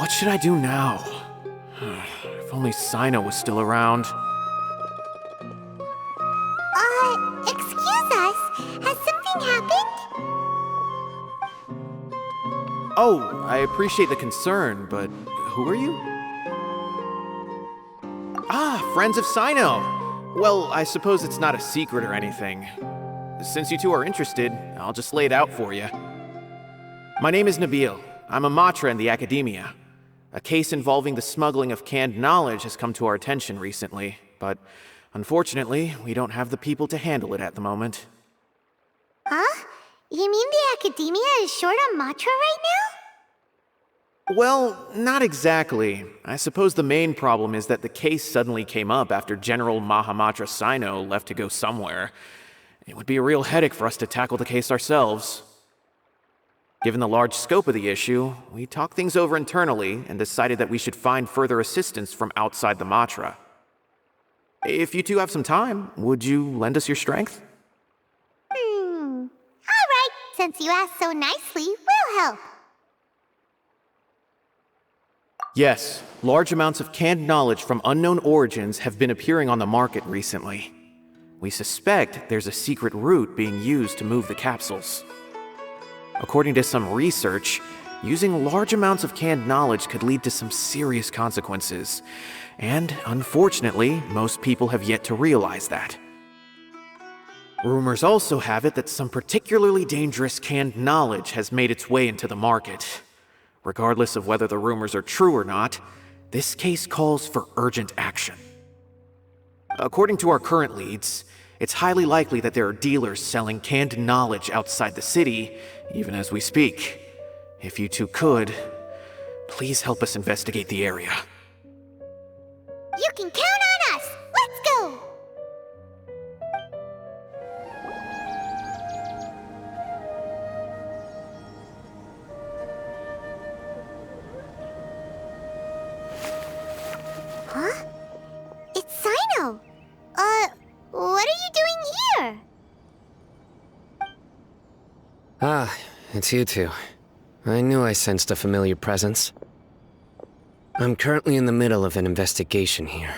What should I do now? If only Sino was still around. Excuse us. Has something happened? Oh, I appreciate the concern, but who are you? Ah, friends of Sino. Well, I suppose it's not a secret or anything. Since you two are interested, I'll just lay it out for you. My name is Nabil. I'm a Matra in the academia. A case involving the smuggling of canned knowledge has come to our attention recently, but unfortunately, we don't have the people to handle it at the moment. Huh? You mean the academia is short on Matra right now? Well, not exactly. I suppose the main problem is that the case suddenly came up after General Mahamatra Sino left to go somewhere. It would be a real headache for us to tackle the case ourselves. Given the large scope of the issue, we talked things over internally and decided that we should find further assistance from outside the Matra. If you two have some time, would you lend us your strength? All right. Since you asked so nicely, we'll help. Yes, large amounts of canned knowledge from unknown origins have been appearing on the market recently. We suspect there's a secret route being used to move the capsules. According to some research, using large amounts of canned knowledge could lead to some serious consequences. And unfortunately, most people have yet to realize that. Rumors also have it that some particularly dangerous canned knowledge has made its way into the market. Regardless of whether the rumors are true or not, this case calls for urgent action. According to our current leads, it's highly likely that there are dealers selling canned knowledge outside the city, even as we speak. If you two could, please help us investigate the area. You can count on us. Let's go. Huh? It's Sino. What are you doing here? Ah, it's you two. I knew I sensed a familiar presence. I'm currently in the middle of an investigation here.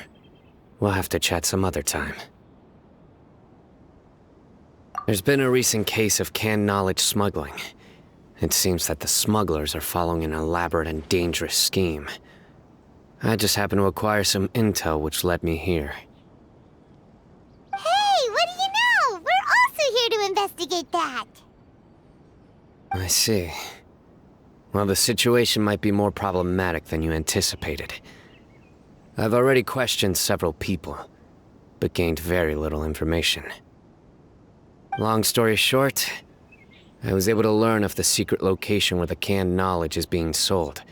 We'll have to chat some other time. There's been a recent case of canned knowledge smuggling. It seems that the smugglers are following an elaborate and dangerous scheme. I just happened to acquire some intel which led me here. Hey, what do you know? We're also here to investigate that. I see. Well, the situation might be more problematic than you anticipated. I've already questioned several people, but gained very little information. Long story short, I was able to learn of the secret location where the canned knowledge is being sold.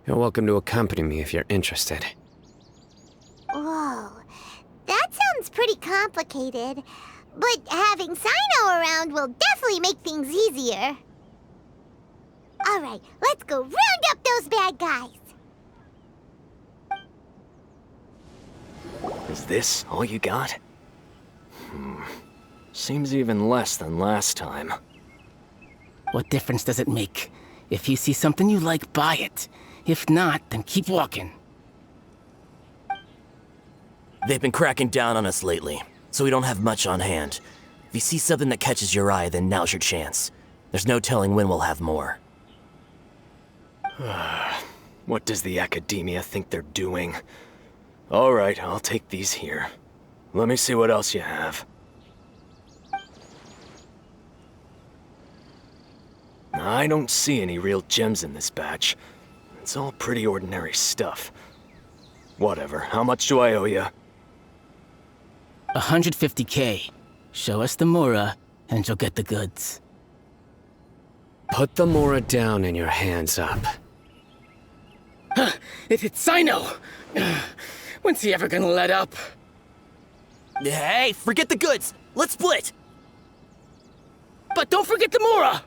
You're welcome to accompany me if you're interested. Whoa, that sounds pretty complicated. But having Sino around will definitely make things easier. All right, let's go round up those bad guys. Is this all you got? Seems even less than last time. What difference does it make? If you see something you like, buy it. If not, then keep walking. They've been cracking down on us lately, so we don't have much on hand. If you see something that catches your eye, then now's your chance. There's no telling when we'll have more. What does the academia think they're doing? Alright, I'll take these here. Let me see what else you have. I don't see any real gems in this batch. It's all pretty ordinary stuff. Whatever, how much do I owe you? 150K. Show us the Mora, and you'll get the goods. Put the Mora down and your hands up. It's Sino! When's he ever gonna let up? Hey, forget the goods! Let's split! But don't forget the Mora!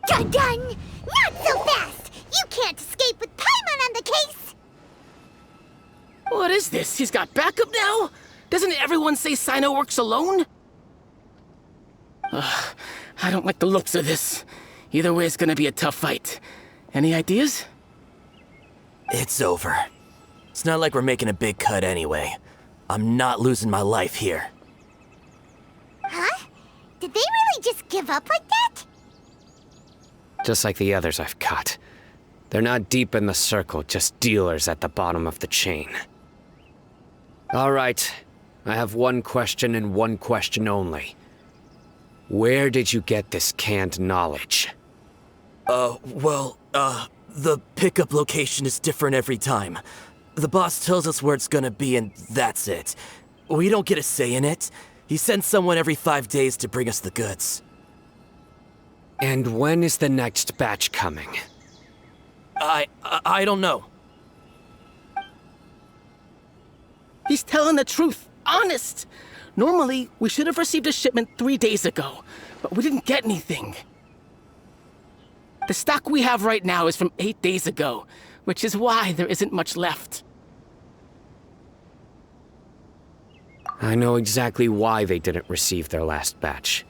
Dun-dun! Not so fast! You can't escape with Paimon on the case! What is this? He's got backup now? Doesn't everyone say Sino works alone? I don't like the looks of this. Either way, it's gonna be a tough fight. Any ideas? It's over. It's not like we're making a big cut anyway. I'm not losing my life here. Huh? Did they really just give up like that? Just like the others I've caught. They're not deep in the circle, just dealers at the bottom of the chain. All right, I have one question and one question only. Where did you get this canned knowledge? The pickup location is different every time. The boss tells us where it's gonna be and that's it. We don't get a say in it. He sends someone every 5 days to bring us the goods. And when is the next batch coming? I don't know. He's telling the truth. Honest. Normally, we should have received a shipment 3 days ago, but we didn't get anything. The stock we have right now is from 8 days ago, which is why there isn't much left. I know exactly why they didn't receive their last batch.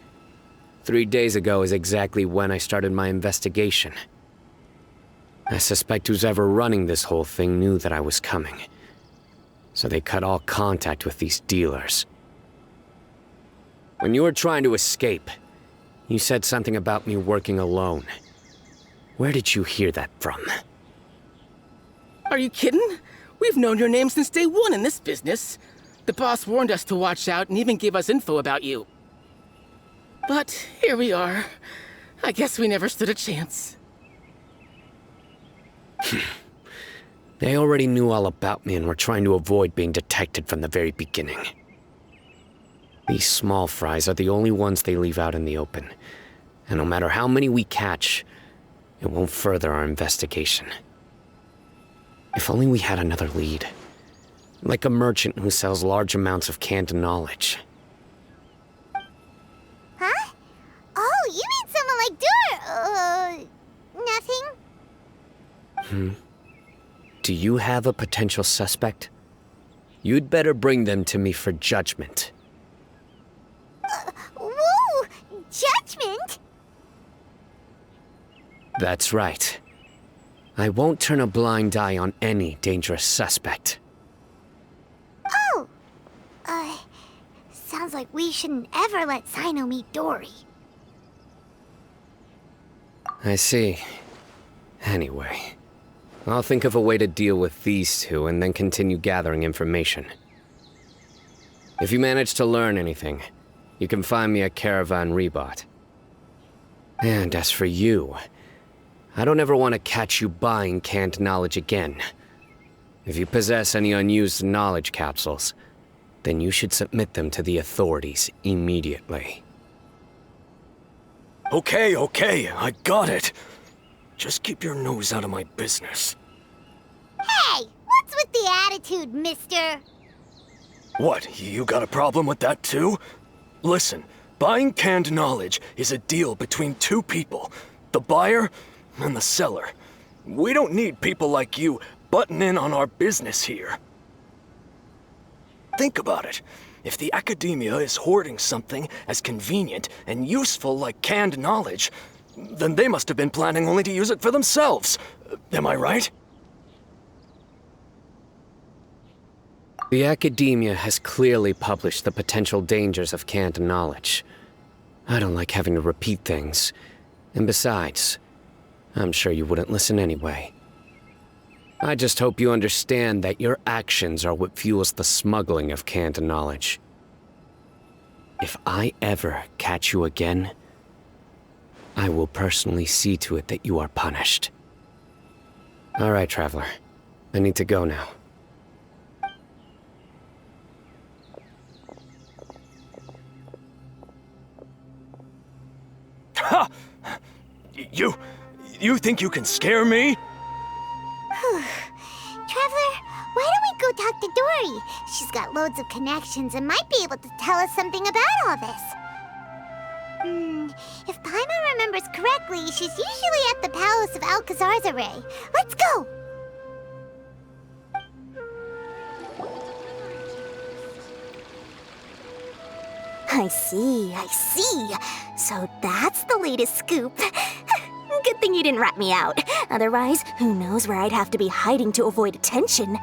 3 days ago is exactly when I started my investigation. I suspect who's ever running this whole thing knew that I was coming. So they cut all contact with these dealers. When you were trying to escape, you said something about me working alone. Where did you hear that from? Are you kidding? We've known your name since day one in this business. The boss warned us to watch out and even gave us info about you. But here we are. I guess we never stood a chance. They already knew all about me and were trying to avoid being detected from the very beginning. These small fries are the only ones they leave out in the open. And no matter how many we catch, it won't further our investigation. If only we had another lead. Like a merchant who sells large amounts of canned knowledge. Huh? Oh, you mean someone like nothing? Do you have a potential suspect? You'd better bring them to me for judgment. Whoa! Judgment? That's right. I won't turn a blind eye on any dangerous suspect. Oh! Sounds like we shouldn't ever let Sino meet Dory. I see. Anyway, I'll think of a way to deal with these two and then continue gathering information. If you manage to learn anything, you can find me at Caravan Rebot. And as for you, I don't ever want to catch you buying canned knowledge again. If you possess any unused knowledge capsules, then you should submit them to the authorities immediately. Okay, I got it. Just keep your nose out of my business. Hey! What's with the attitude, mister? What, you got a problem with that too? Listen, buying canned knowledge is a deal between two people, the buyer and the seller. We don't need people like you butting in on our business here. Think about it. If the academia is hoarding something as convenient and useful like canned knowledge, then they must have been planning only to use it for themselves. Am I right? The academia has clearly published the potential dangers of canned knowledge. I don't like having to repeat things. And besides, I'm sure you wouldn't listen anyway. I just hope you understand that your actions are what fuels the smuggling of canned knowledge. If I ever catch you again, I will personally see to it that you are punished. All right, Traveler. I need to go now. Ha! You think you can scare me? Traveler, why don't we go talk to Dory? She's got loads of connections and might be able to tell us something about all this. If Paimon remembers correctly, she's usually at the palace of Alcazar's array. Let's go! I see. So that's the latest scoop. Good thing you didn't rat me out. Otherwise, who knows where I'd have to be hiding to avoid attention.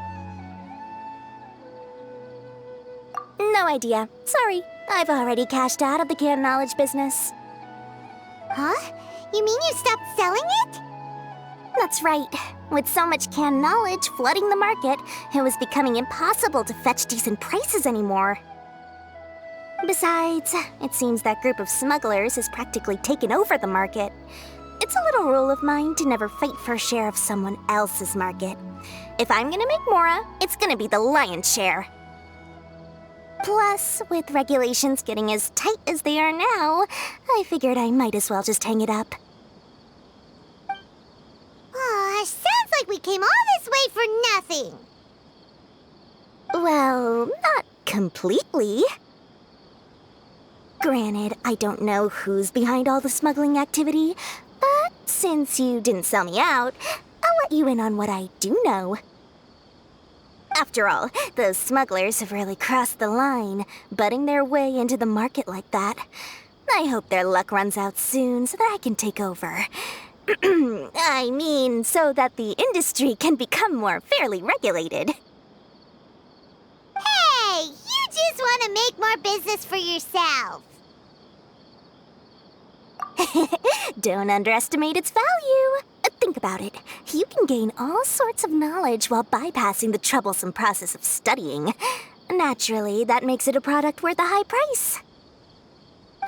No idea. Sorry. I've already cashed out of the canned knowledge business. Huh? You mean you stopped selling it? That's right. With so much canned knowledge flooding the market, it was becoming impossible to fetch decent prices anymore. Besides, it seems that group of smugglers has practically taken over the market. It's a little rule of mine to never fight for a share of someone else's market. If I'm gonna make Mora, it's gonna be the lion's share. Plus, with regulations getting as tight as they are now, I figured I might as well just hang it up. Sounds like we came all this way for nothing. Well, not completely. Granted, I don't know who's behind all the smuggling activity, but since you didn't sell me out, I'll let you in on what I do know. After all, those smugglers have really crossed the line, butting their way into the market like that. I hope their luck runs out soon so that I can take over. I mean, so that the industry can become more fairly regulated. Hey, you just want to make more business for yourself. Don't underestimate its value. Think about it. You can gain all sorts of knowledge while bypassing the troublesome process of studying. Naturally, that makes it a product worth a high price.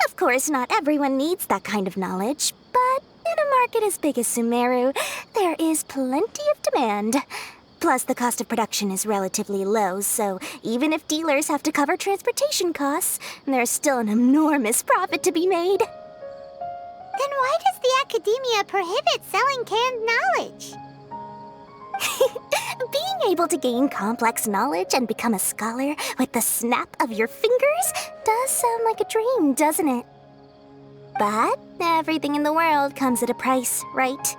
Of course, not everyone needs that kind of knowledge, but in a market as big as Sumeru, there is plenty of demand. Plus, the cost of production is relatively low, so even if dealers have to cover transportation costs, there's still an enormous profit to be made. Then why does the academia prohibit selling canned knowledge? Being able to gain complex knowledge and become a scholar with the snap of your fingers does sound like a dream, doesn't it? But everything in the world comes at a price, right?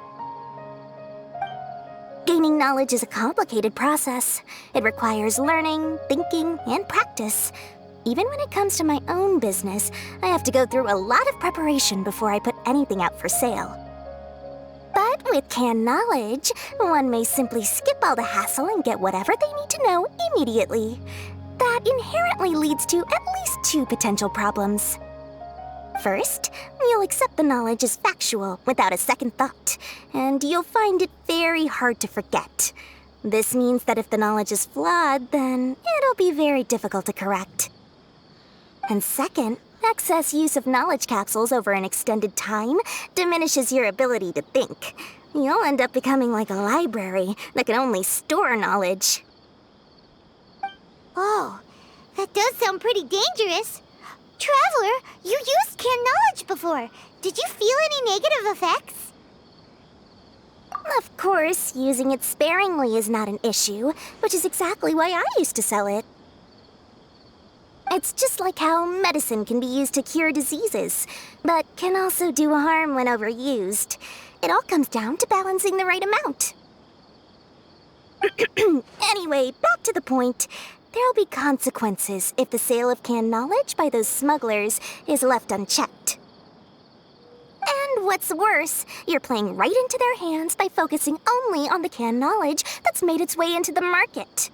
Gaining knowledge is a complicated process. It requires learning, thinking, and practice. Even when it comes to my own business, I have to go through a lot of preparation before I put anything out for sale. But with canned knowledge, one may simply skip all the hassle and get whatever they need to know immediately. That inherently leads to at least two potential problems. First, you'll accept the knowledge as factual without a second thought, and you'll find it very hard to forget. This means that if the knowledge is flawed, then it'll be very difficult to correct. And second, excess use of knowledge capsules over an extended time diminishes your ability to think. You'll end up becoming like a library that can only store knowledge. Oh, that does sound pretty dangerous. Traveler, you used canned knowledge before. Did you feel any negative effects? Of course, using it sparingly is not an issue, which is exactly why I used to sell it. It's just like how medicine can be used to cure diseases, but can also do harm when overused. It all comes down to balancing the right amount. Anyway, back to the point. There'll be consequences if the sale of canned knowledge by those smugglers is left unchecked. And what's worse, you're playing right into their hands by focusing only on the canned knowledge that's made its way into the market.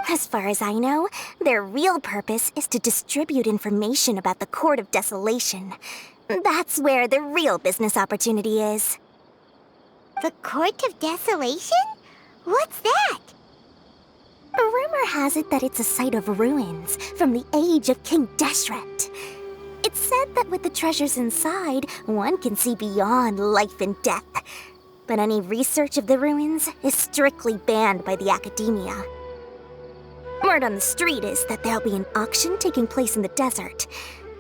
As far as I know, their real purpose is to distribute information about the Court of Desolation. That's where the real business opportunity is. The Court of Desolation? What's that? A rumor has it that it's a site of ruins from the age of King Deshret. It's said that with the treasures inside, one can see beyond life and death. But any research of the ruins is strictly banned by the academia. Word on the street is that there'll be an auction taking place in the desert.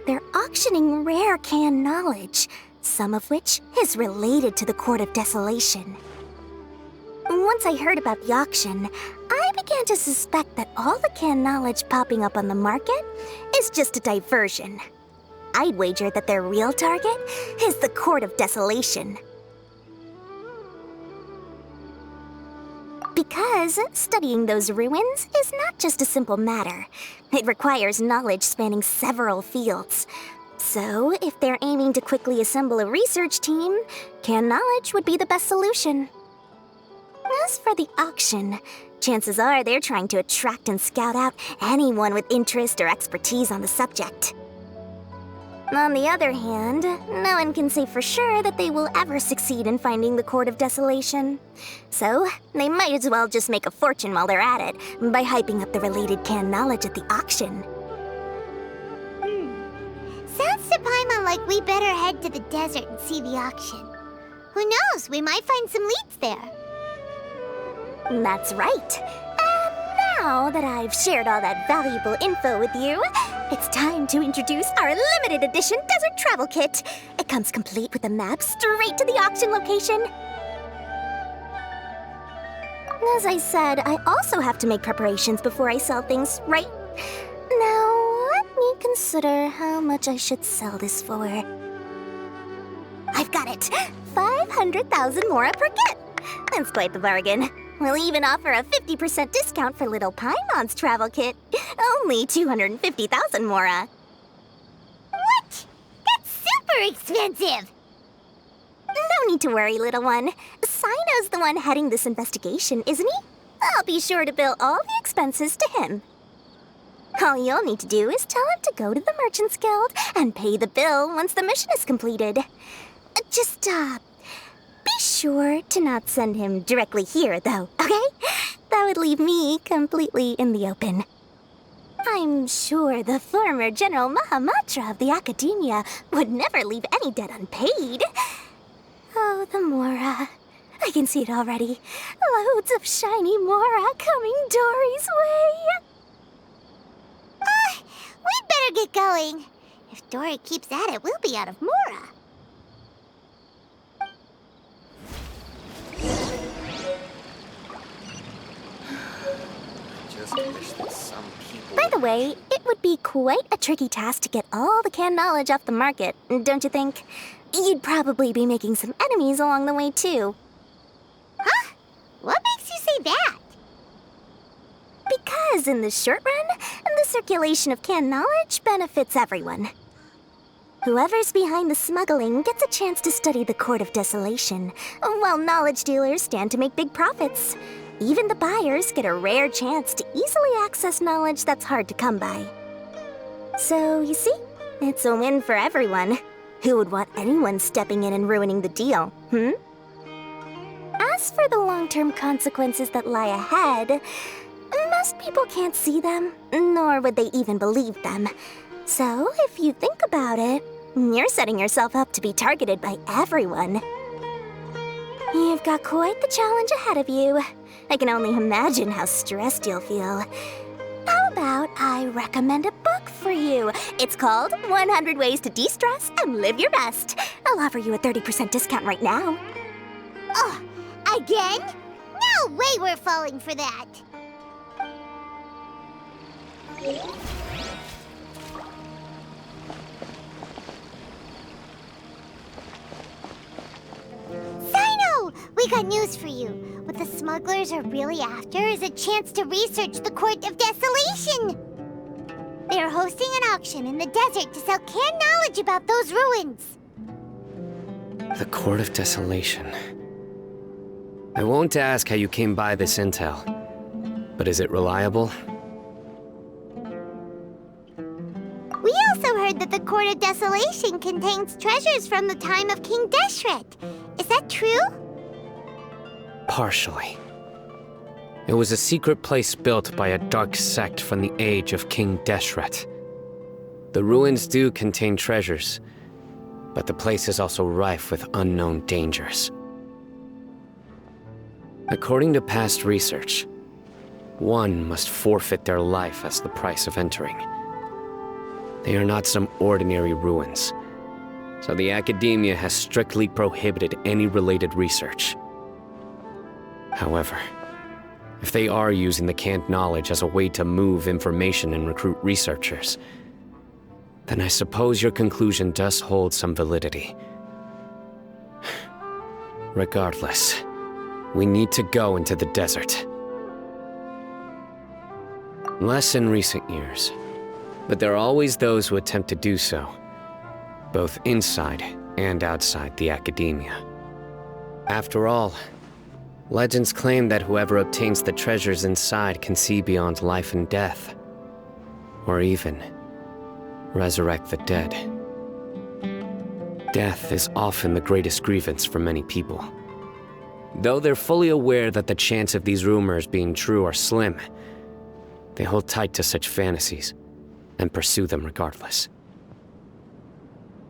They're auctioning rare canned knowledge, some of which is related to the Court of Desolation. Once I heard about the auction, I began to suspect that all the canned knowledge popping up on the market is just a diversion. I'd wager that their real target is the Court of Desolation. Because because studying those ruins is not just a simple matter. It requires knowledge spanning several fields. So, if they're aiming to quickly assemble a research team, canned knowledge would be the best solution. As for the auction, chances are they're trying to attract and scout out anyone with interest or expertise on the subject. On the other hand, no one can say for sure that they will ever succeed in finding the Court of Desolation. So, they might as well just make a fortune while they're at it by hyping up the related canned knowledge at the auction. Sounds to Paimon like we better head to the desert and see the auction. Who knows, we might find some leads there. That's right. And now that I've shared all that valuable info with you, it's time to introduce our limited edition desert travel kit. It comes complete with a map straight to the auction location. As I said, I also have to make preparations before I sell things, right? Now, let me consider how much I should sell this for. I've got it! 500,000 mora per kit! That's quite the bargain. We'll even offer a 50% discount for little Paimon's travel kit. Only 250,000 mora. What? That's super expensive! No need to worry, little one. Sino's the one heading this investigation, isn't he? I'll be sure to bill all the expenses to him. All you'll need to do is tell him to go to the Merchants Guild and pay the bill once the mission is completed. Just, be sure to not send him directly here, though, okay? That would leave me completely in the open. I'm sure the former General Matra of the Academia would never leave any debt unpaid. Oh, the mora. I can see it already. Loads of shiny mora coming Dory's way. We'd better get going. If Dory keeps at it, we'll be out of mora. By the way, it would be quite a tricky task to get all the canned knowledge off the market, don't you think? You'd probably be making some enemies along the way, too. Huh? What makes you say that? Because in the short run, the circulation of canned knowledge benefits everyone. Whoever's behind the smuggling gets a chance to study the Court of Desolation, while knowledge dealers stand to make big profits. Even the buyers get a rare chance to easily access knowledge that's hard to come by. So, you see, it's a win for everyone. Who would want anyone stepping in and ruining the deal, As for the long-term consequences that lie ahead, most people can't see them, nor would they even believe them. So, if you think about it, you're setting yourself up to be targeted by everyone. You've got quite the challenge ahead of you. I can only imagine how stressed you'll feel. How about I recommend a book for you? It's called 100 Ways to De-Stress and Live Your Best. I'll offer you a 30% discount right now. Oh, again? No way we're falling for that. Sino! We got news for you. What the smugglers are really after is a chance to research the Court of Desolation. They are hosting an auction in the desert to sell canned knowledge about those ruins. The Court of Desolation. I won't ask how you came by this intel, but is it reliable? We also heard that the Court of Desolation contains treasures from the time of King Deshret. Is that true? Partially. It was a secret place built by a dark sect from the age of King Deshret. The ruins do contain treasures, but the place is also rife with unknown dangers. According to past research, one must forfeit their life as the price of entering. They are not some ordinary ruins, so the Academia has strictly prohibited any related research. However, if they are using the canned knowledge as a way to move information and recruit researchers, then I suppose your conclusion does hold some validity. Regardless, we need to go into the desert. Less in recent years. But there are always those who attempt to do so, both inside and outside the academia. After all, legends claim that whoever obtains the treasures inside can see beyond life and death, or even resurrect the dead. Death is often the greatest grievance for many people. Though they're fully aware that the chance of these rumors being true are slim, they hold tight to such fantasies and pursue them regardless.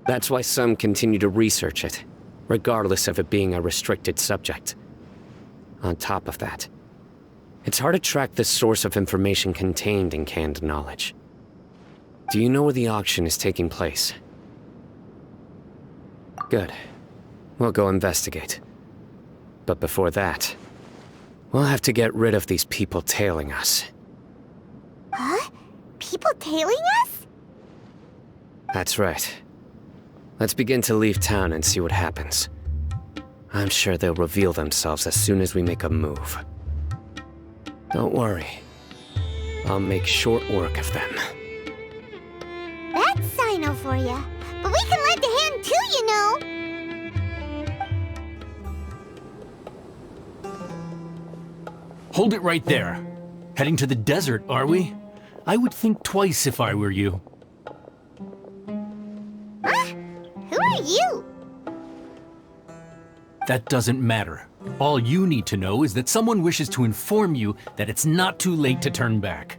That's why some continue to research it, regardless of it being a restricted subject. On top of that, it's hard to track the source of information contained in canned knowledge. Do you know where the auction is taking place? Good. We'll go investigate. But before that, we'll have to get rid of these people tailing us. Huh? People tailing us? That's right. Let's begin to leave town and see what happens. I'm sure they'll reveal themselves as soon as we make a move. Don't worry. I'll make short work of them. That's Sino for ya. But we can lend a hand too, you know. Hold it right there. Heading to the desert, are we? I would think twice if I were you. Huh? Who are you? That doesn't matter. All you need to know is that someone wishes to inform you that it's not too late to turn back.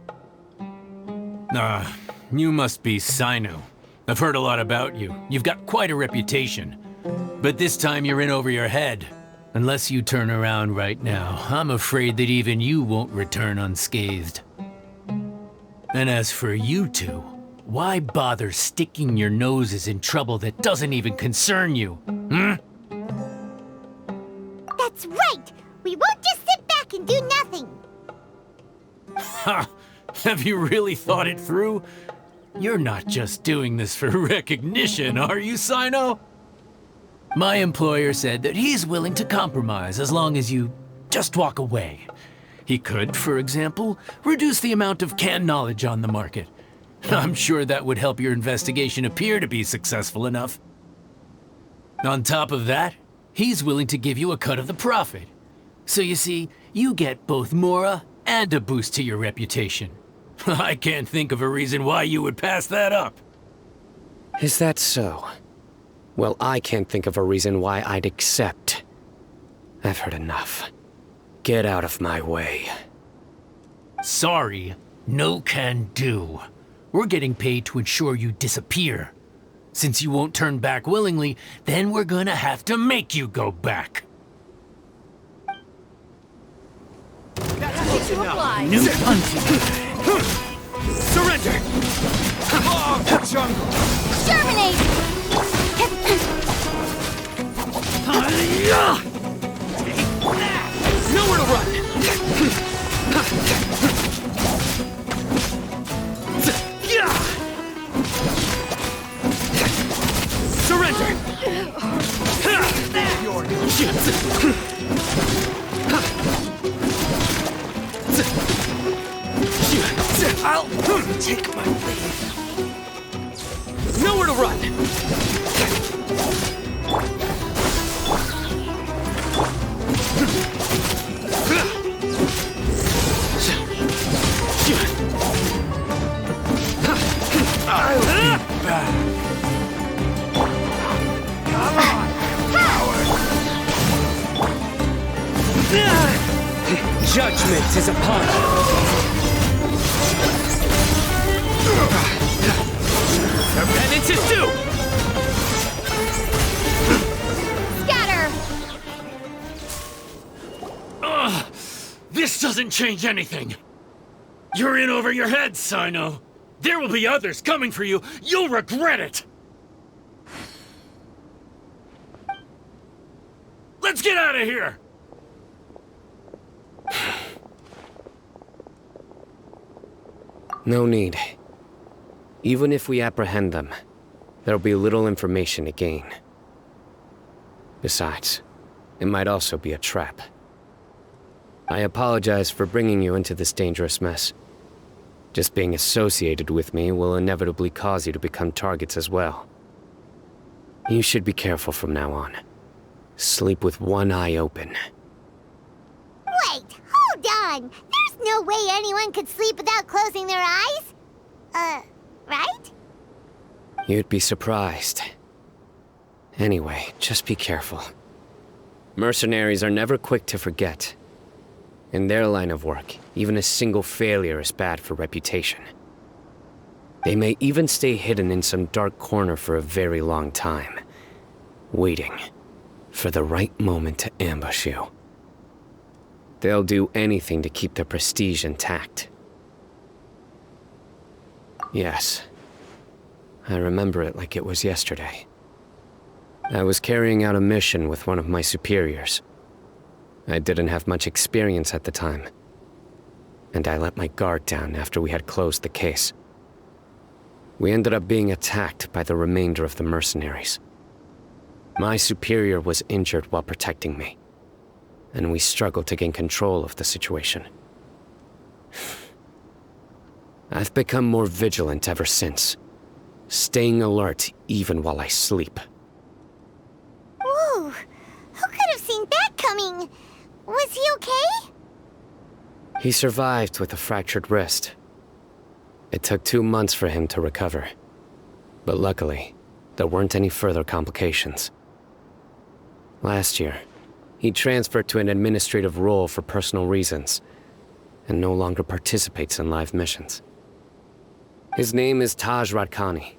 You must be Sino. I've heard a lot about you. You've got quite a reputation. But this time you're in over your head. Unless you turn around right now, I'm afraid that even you won't return unscathed. And as for you two, why bother sticking your noses in trouble that doesn't even concern you, hmm? That's right! We won't just sit back and do nothing! Ha! Have you really thought it through? You're not just doing this for recognition, are you, Sino? My employer said that he's willing to compromise as long as you just walk away. He could, for example, reduce the amount of canned knowledge on the market. I'm sure that would help your investigation appear to be successful enough. On top of that, he's willing to give you a cut of the profit. So you see, you get both Mora and a boost to your reputation. I can't think of a reason why you would pass that up. Is that so? Well, I can't think of a reason why I'd accept. I've heard enough. Get out of my way. Sorry, no can do. We're getting paid to ensure you disappear. Since you won't turn back willingly, then we're gonna have to make you go back. New hunting. Surrender! Jungle! Terminate! Nowhere to run! Surrender! I'll take my leave. Nowhere to run! I'll be back. Come on, coward! Judgment is upon you. Their penance is due! Scatter! This doesn't change anything. You're in over your head, Sino. There will be others coming for you. You'll regret it. Let's get out of here! No need. Even if we apprehend them, there'll be little information to gain. Besides, it might also be a trap. I apologize for bringing you into this dangerous mess. Just being associated with me will inevitably cause you to become targets as well. You should be careful from now on. Sleep with one eye open. Wait, hold on. There's no way anyone could sleep without closing their eyes. Right? You'd be surprised. Anyway, just be careful. Mercenaries are never quick to forget. In their line of work, even a single failure is bad for reputation. They may even stay hidden in some dark corner for a very long time, waiting for the right moment to ambush you. They'll do anything to keep their prestige intact. Yes, I remember it like it was yesterday. I was carrying out a mission with one of my superiors. I didn't have much experience at the time, and I let my guard down after we had closed the case. We ended up being attacked by the remainder of the mercenaries. My superior was injured while protecting me, and we struggled to gain control of the situation. I've become more vigilant ever since, staying alert even while I sleep. Whoa, who could have seen that coming? Was he okay? He survived with a fractured wrist. It took 2 months for him to recover, but luckily, there weren't any further complications. Last year, he transferred to an administrative role for personal reasons, and no longer participates in live missions. His name is Taj Radkani,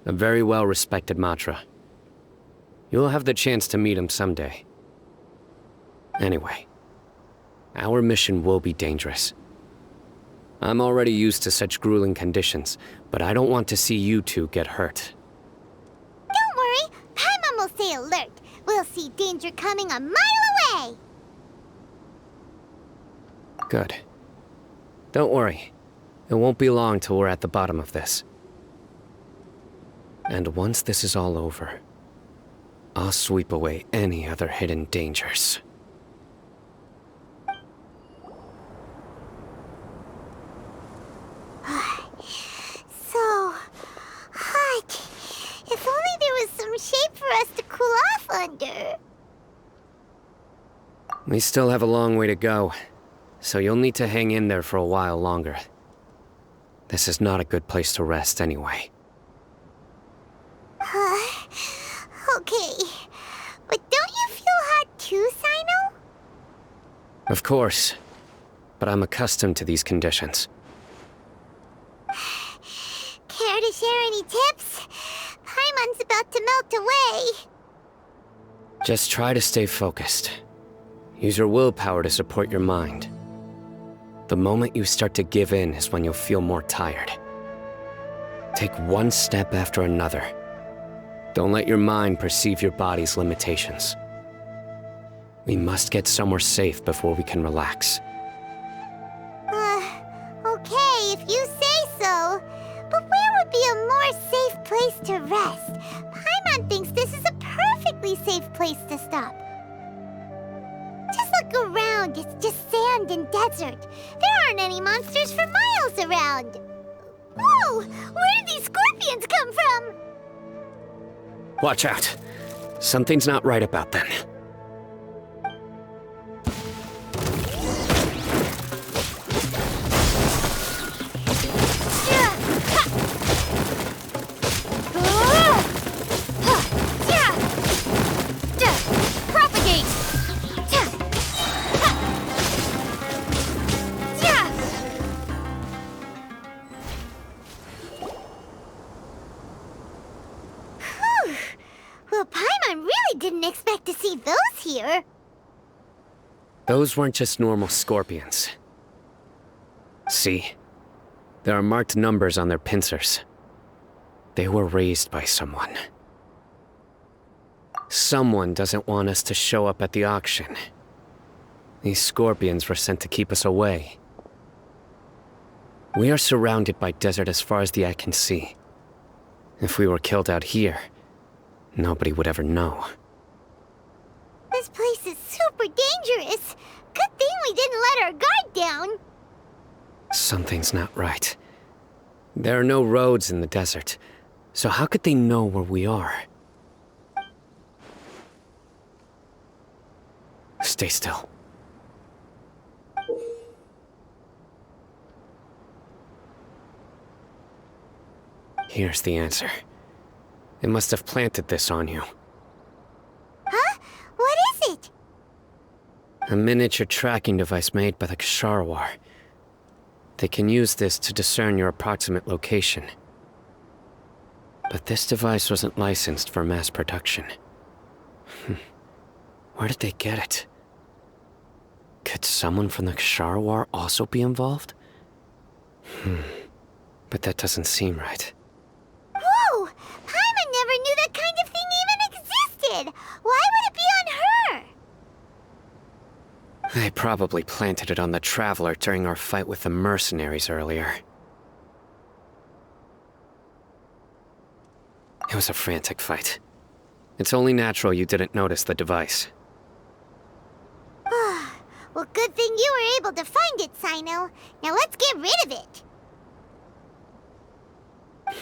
a very well-respected Matra. You'll have the chance to meet him someday. Anyway, our mission will be dangerous. I'm already used to such grueling conditions, but I don't want to see you two get hurt. Don't worry, Paimon will stay alert. We'll see danger coming a mile away. Good. Don't worry. It won't be long till we're at the bottom of this. And once this is all over, I'll sweep away any other hidden dangers. So hot. If only there was some shade for us to cool off under. We still have a long way to go, so you'll need to hang in there for a while longer. This is not a good place to rest anyway. Okay. But don't you feel hot too, Sino? Of course, but I'm accustomed to these conditions. Care to share any tips? Paimon's about to melt away. Just try to stay focused. Use your willpower to support your mind. The moment you start to give in is when you'll feel more tired. Take one step after another. Don't let your mind perceive your body's limitations. We must get somewhere safe before we can relax. Okay, if you say so. But where would be a more safe place to rest? Paimon thinks this is a perfectly safe place to stop. Just look around, it's just sand and desert. There aren't any monsters for miles around. Whoa, where did these scorpions come from? Watch out. Something's not right about them. Propagate! Well, Paimon really didn't expect to see those here. Those weren't just normal scorpions. See? There are marked numbers on their pincers. They were raised by someone. Someone doesn't want us to show up at the auction. These scorpions were sent to keep us away. We are surrounded by desert as far as the eye can see. If we were killed out here, nobody would ever know. This place is super dangerous. Good thing we didn't let our guard down. Something's not right. There are no roads in the desert, so how could they know where we are? Stay still. Here's the answer. It must have planted this on you. Huh? What is it? A miniature tracking device made by the Ksharawar. They can use this to discern your approximate location. But this device wasn't licensed for mass production. Where did they get it? Could someone from the Ksharawar also be involved? But that doesn't seem right. Whoa! Paimon never knew that kind of thing even existed! Why would it be on her? They probably planted it on the Traveler during our fight with the mercenaries earlier. It was a frantic fight. It's only natural you didn't notice the device. Well, good thing you were able to find it, Sino. Now let's get rid of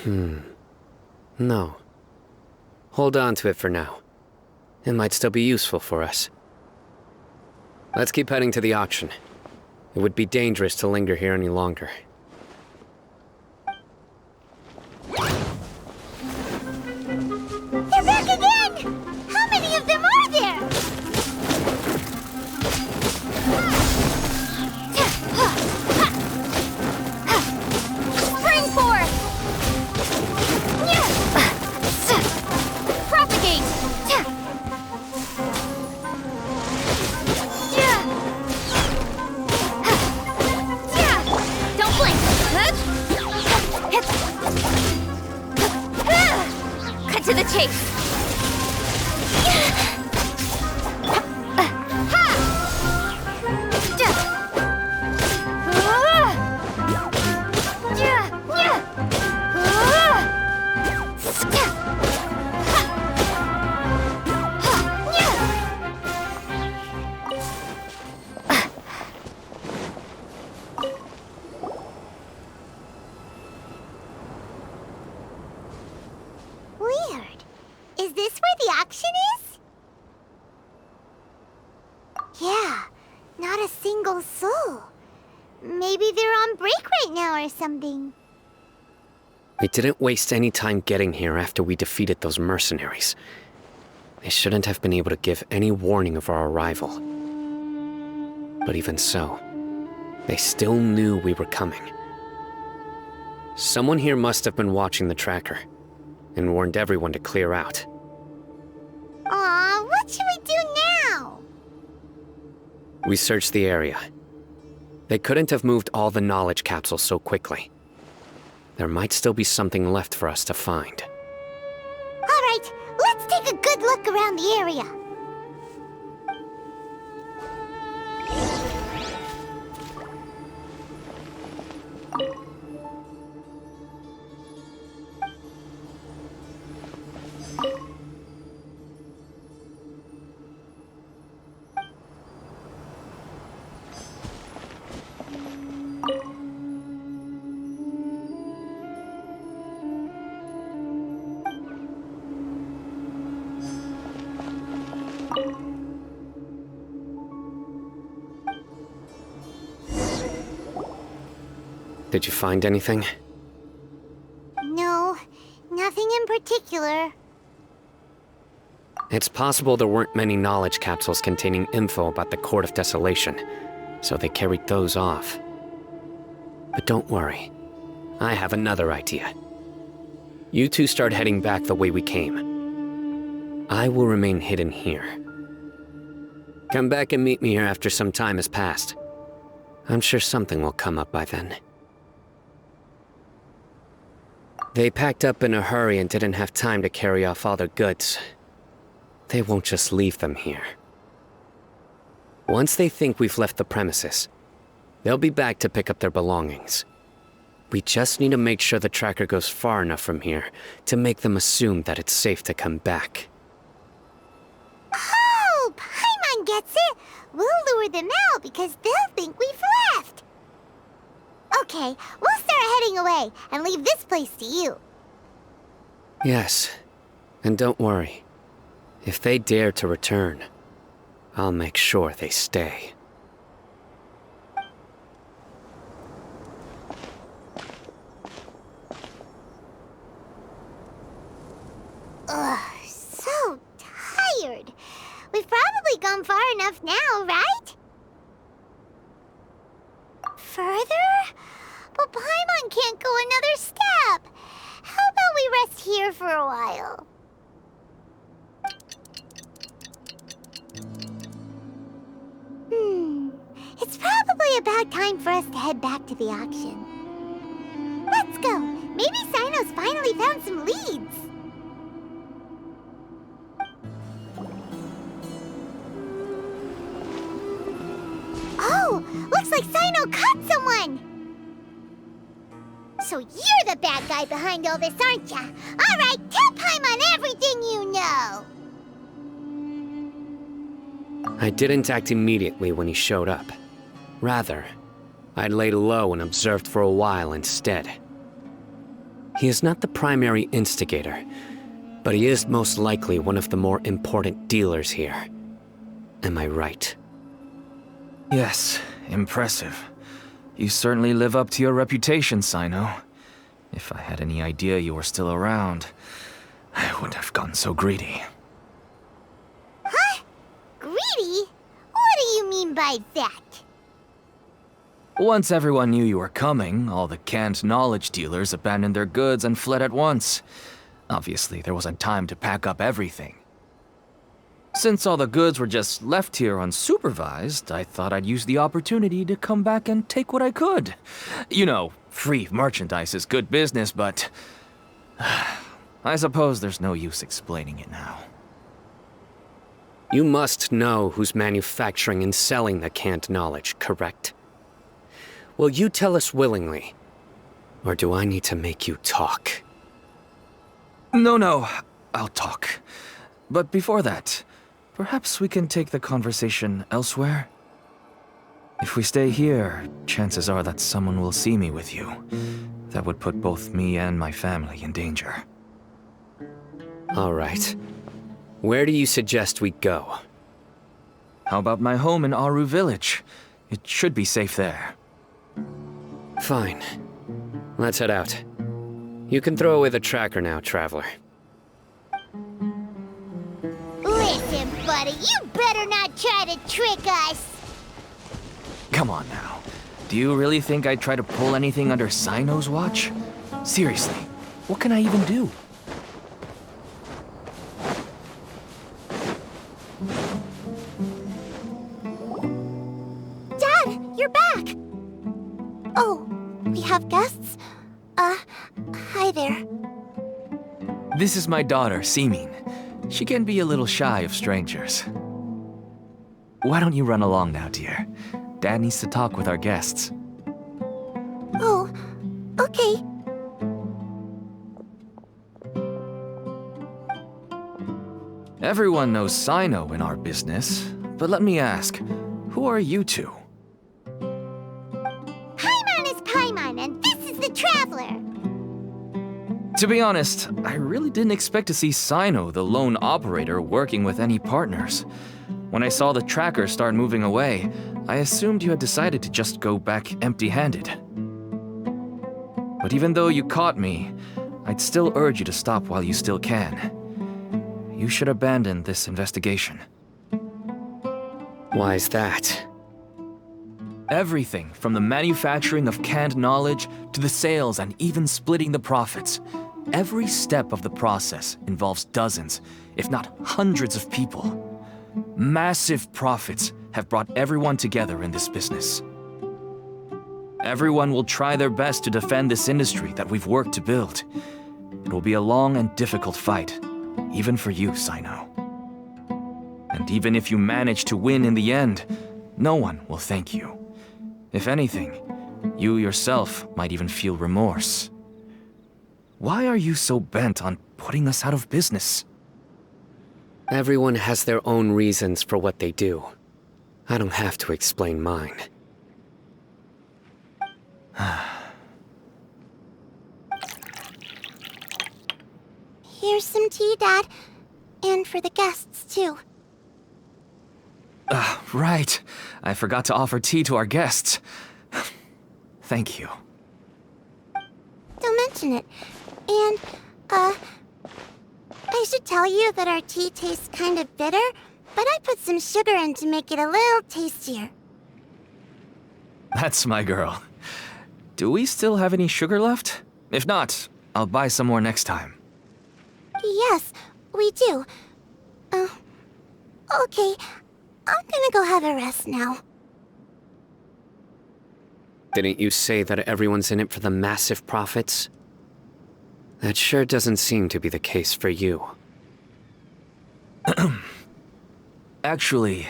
it. No. Hold on to it for now. It might still be useful for us. Let's keep heading to the auction. It would be dangerous to linger here any longer. They're back again! How many of them are there? Spring forth! Propagate! Don't blink! Cut to the chase! Weird. Is this where the auction is? Yeah, not a single soul. Maybe they're on break right now or something. We didn't waste any time getting here after we defeated those mercenaries. They shouldn't have been able to give any warning of our arrival. But even so, they still knew we were coming. Someone here must have been watching the tracker and warned everyone to clear out. Aw, what should we do now? We searched the area. They couldn't have moved all the knowledge capsules so quickly. There might still be something left for us to find. All right, let's take a good look around the area. Did you find anything? No, nothing in particular. It's possible there weren't many knowledge capsules containing info about the Court of Desolation, so they carried those off. But don't worry. I have another idea. You two start heading back the way we came. I will remain hidden here. Come back and meet me here after some time has passed. I'm sure something will come up by then. They packed up in a hurry and didn't have time to carry off all their goods. They won't just leave them here. Once they think we've left the premises, they'll be back to pick up their belongings. We just need to make sure the tracker goes far enough from here to make them assume that it's safe to come back. Oh, Paimon gets it. We'll lure them out because they'll think we've left. Okay, we'll start heading everything away and leave this place to you. Yes, and don't worry. If they dare to return, I'll make sure they stay. Ugh, so tired. We've probably gone far enough now, right? Further? But Paimon can't go another step. How about we rest here for a while? It's probably about time for us to head back to the auction. Let's go. Maybe Sino's finally found some leads. Oh, looks like Sino caught someone! So you're the bad guy behind all this, aren't ya? Alright, tell Paimon everything you know! I didn't act immediately when he showed up. Rather, I laid low and observed for a while instead. He is not the primary instigator, but he is most likely one of the more important dealers here. Am I right? Yes, impressive. You certainly live up to your reputation, Sino. If I had any idea you were still around, I wouldn't have gotten so greedy. Huh? Greedy? What do you mean by that? Once everyone knew you were coming, all the canned knowledge dealers abandoned their goods and fled at once. Obviously, there wasn't time to pack up everything. Since all the goods were just left here unsupervised, I thought I'd use the opportunity to come back and take what I could. You know, free merchandise is good business, but I suppose there's no use explaining it now. You must know who's manufacturing and selling the canned knowledge, correct? Will you tell us willingly? Or do I need to make you talk? No, I'll talk. But before that, perhaps we can take the conversation elsewhere? If we stay here, chances are that someone will see me with you. That would put both me and my family in danger. All right. Where do you suggest we go? How about my home in Aru Village? It should be safe there. Fine. Let's head out. You can throw away the tracker now, traveler. Listen, buddy, you better not try to trick us! Come on now. Do you really think I'd try to pull anything under Sino's watch? Seriously, what can I even do? Dad, you're back! Oh, we have guests? Hi there. This is my daughter, Seeming. She can be a little shy of strangers. Why don't you run along now, dear? Dad needs to talk with our guests. Oh, okay. Everyone knows Sino in our business, but let me ask, who are you two? Paimon is Paimon, and this is the Traveler! To be honest, I really didn't expect to see Sino, the lone operator, working with any partners. When I saw the tracker start moving away, I assumed you had decided to just go back empty-handed. But even though you caught me, I'd still urge you to stop while you still can. You should abandon this investigation. Why is that? Everything from the manufacturing of canned knowledge to the sales and even splitting the profits. Every step of the process involves dozens, if not hundreds of people. Massive profits have brought everyone together in this business. Everyone will try their best to defend this industry that we've worked to build. It will be a long and difficult fight, even for you, Sino. And even if you manage to win in the end, no one will thank you. If anything, you yourself might even feel remorse. Why are you so bent on putting us out of business? Everyone has their own reasons for what they do. I don't have to explain mine. Here's some tea, Dad. And for the guests, too. Right. I forgot to offer tea to our guests. Thank you. Don't mention it. And, I should tell you that our tea tastes kind of bitter, but I put some sugar in to make it a little tastier. That's my girl. Do we still have any sugar left? If not, I'll buy some more next time. Yes, we do. Okay. I'm gonna go have a rest now. Didn't you say that everyone's in it for the massive profits? That sure doesn't seem to be the case for you. Actually,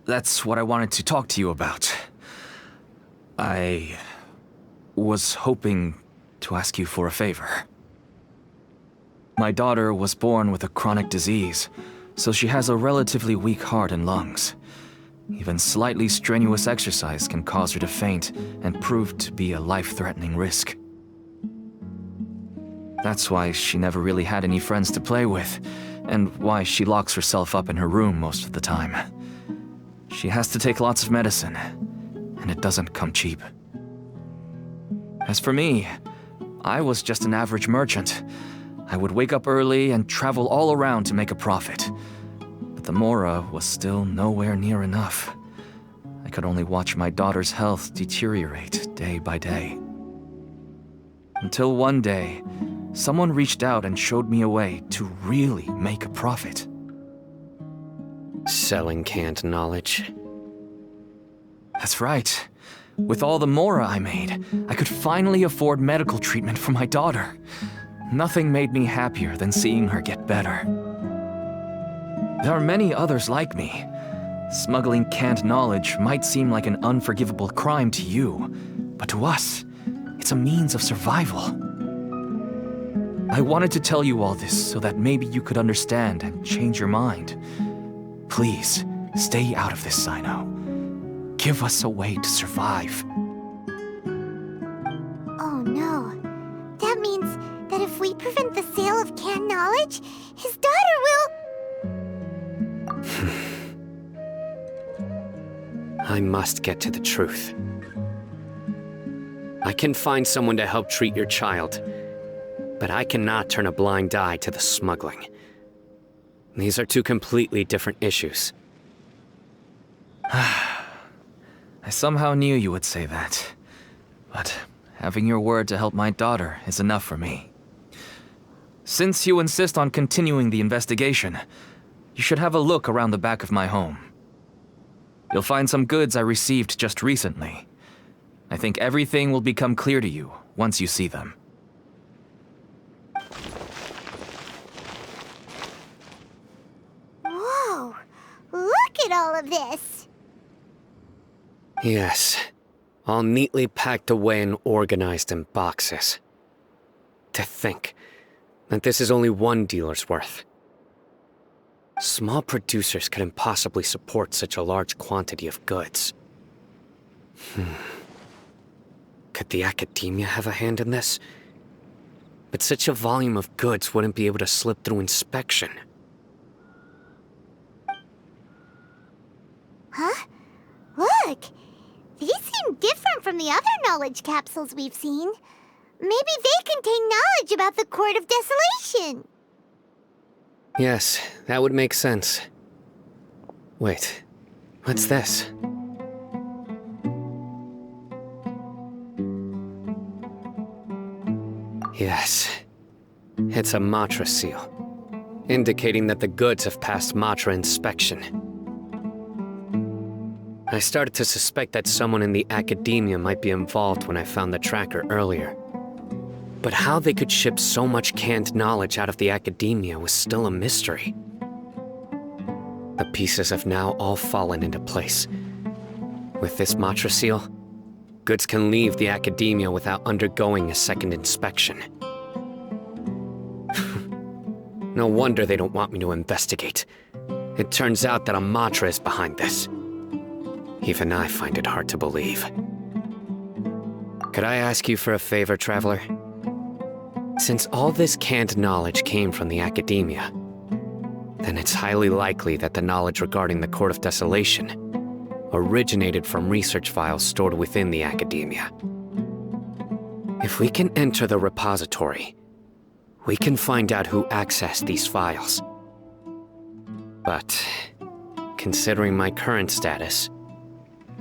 that's what I wanted to talk to you about. I was hoping to ask you for a favor. My daughter was born with a chronic disease, so she has a relatively weak heart and lungs. Even slightly strenuous exercise can cause her to faint and prove to be a life-threatening risk. That's why she never really had any friends to play with, and why she locks herself up in her room most of the time. She has to take lots of medicine, and it doesn't come cheap. As for me, I was just an average merchant. I would wake up early and travel all around to make a profit. But the Mora was still nowhere near enough. I could only watch my daughter's health deteriorate day by day. Until one day, someone reached out and showed me a way to really make a profit. Selling canned knowledge. That's right. With all the Mora I made, I could finally afford medical treatment for my daughter. Nothing made me happier than seeing her get better. There are many others like me. Smuggling canned knowledge might seem like an unforgivable crime to you, but to us, it's a means of survival. I wanted to tell you all this so that maybe you could understand and change your mind. Please, stay out of this, Sino. Give us a way to survive. Oh no. That means that if we prevent the sale of canned knowledge, his daughter will... I must get to the truth. I can find someone to help treat your child, but I cannot turn a blind eye to the smuggling. These are two completely different issues. I somehow knew you would say that. But having your word to help my daughter is enough for me. Since you insist on continuing the investigation, you should have a look around the back of my home. You'll find some goods I received just recently. I think everything will become clear to you once you see them. Whoa! Look at all of this! Yes, all neatly packed away and organized in boxes. To think that this is only one dealer's worth. Small producers couldn't possibly support such a large quantity of goods. Could the academia have a hand in this? But such a volume of goods wouldn't be able to slip through inspection. Huh? Look! These seem different from the other knowledge capsules we've seen. Maybe they contain knowledge about the Court of Desolation. Yes, that would make sense. Wait, what's this? Yes, it's a Matra seal, indicating that the goods have passed Matra inspection. I started to suspect that someone in the academia might be involved when I found the tracker earlier. But how they could ship so much canned knowledge out of the academia was still a mystery. The pieces have now all fallen into place. With this Matra seal, goods can leave the academia without undergoing a second inspection. No wonder they don't want me to investigate. It turns out that a Matra is behind this. Even I find it hard to believe. Could I ask you for a favor, Traveler? Since all this canned knowledge came from the academia, then it's highly likely that the knowledge regarding the Court of Desolation originated from research files stored within the academia. If we can enter the repository, we can find out who accessed these files. But, considering my current status,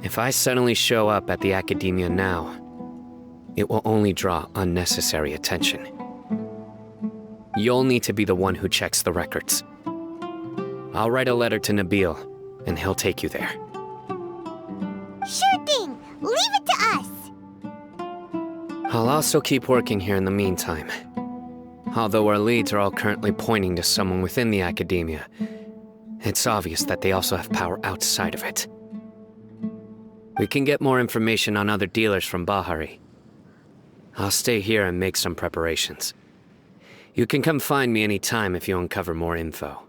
if I suddenly show up at the academia now, it will only draw unnecessary attention. You'll need to be the one who checks the records. I'll write a letter to Nabil, and he'll take you there. Sure thing! Leave it to us! I'll also keep working here in the meantime. Although our leads are all currently pointing to someone within the academia, it's obvious that they also have power outside of it. We can get more information on other dealers from Bahari. I'll stay here and make some preparations. You can come find me anytime if you uncover more info.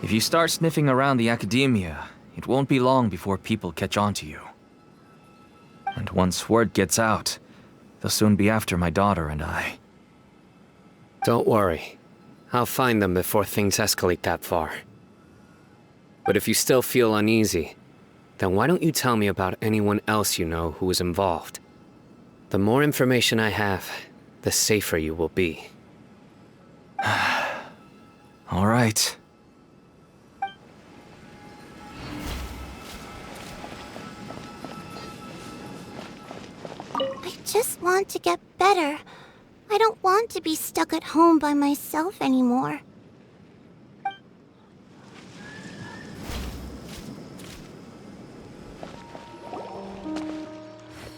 If you start sniffing around the academia, it won't be long before people catch on to you. And once word gets out, they'll soon be after my daughter and I. Don't worry. I'll find them before things escalate that far. But if you still feel uneasy, then why don't you tell me about anyone else you know who is involved? The more information I have, the safer you will be. All right. I just want to get better. I don't want to be stuck at home by myself anymore.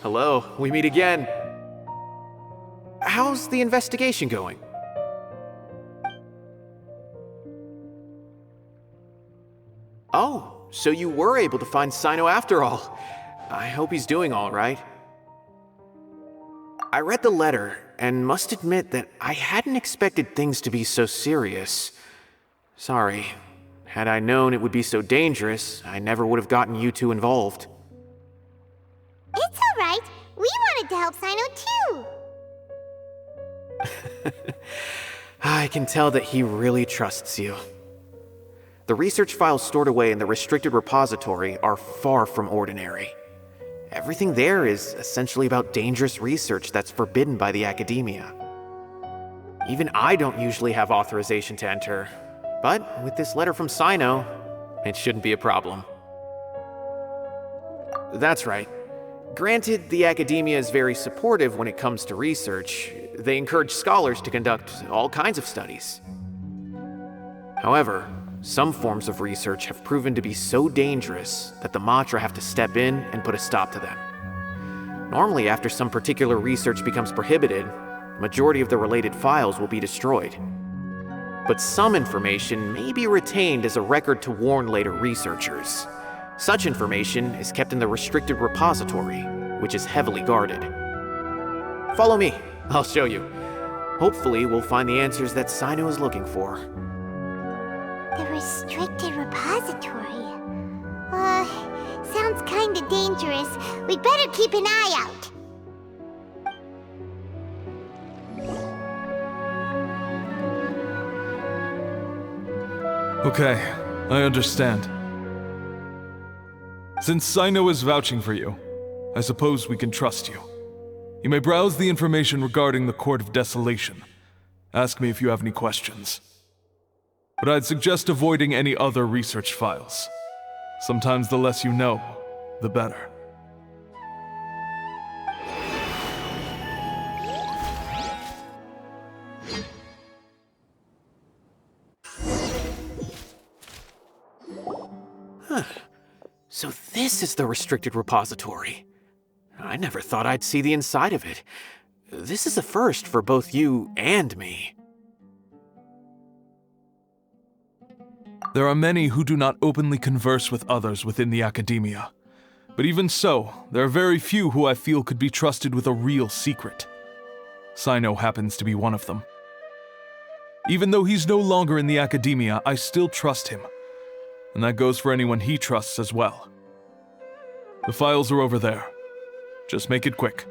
Hello, we meet again. How's the investigation going? Oh, so you were able to find Sino after all. I hope he's doing all right. I read the letter and must admit that I hadn't expected things to be so serious. Sorry. Had I known it would be so dangerous, I never would have gotten you two involved. It's alright. We wanted to help Sino too. I can tell that he really trusts you. The research files stored away in the restricted repository are far from ordinary. Everything there is essentially about dangerous research that's forbidden by the academia. Even I don't usually have authorization to enter, but with this letter from Sino, it shouldn't be a problem. That's right. Granted, the academia is very supportive when it comes to research. They encourage scholars to conduct all kinds of studies. However, some forms of research have proven to be so dangerous that the Matra have to step in and put a stop to them. Normally, after some particular research becomes prohibited, the majority of the related files will be destroyed. But some information may be retained as a record to warn later researchers. Such information is kept in the restricted repository, which is heavily guarded. Follow me, I'll show you. Hopefully, we'll find the answers that Sino is looking for. The restricted repository. Sounds kinda dangerous. We'd better keep an eye out. Okay, I understand. Since Sino is vouching for you, I suppose we can trust you. You may browse the information regarding the Court of Desolation. Ask me if you have any questions. But I'd suggest avoiding any other research files. Sometimes the less you know, the better. So this is the restricted repository. I never thought I'd see the inside of it. This is a first for both you and me. There are many who do not openly converse with others within the academia. But even so, there are very few who I feel could be trusted with a real secret. Sino happens to be one of them. Even though he's no longer in the academia, I still trust him. And that goes for anyone he trusts as well. The files are over there. Just make it quick.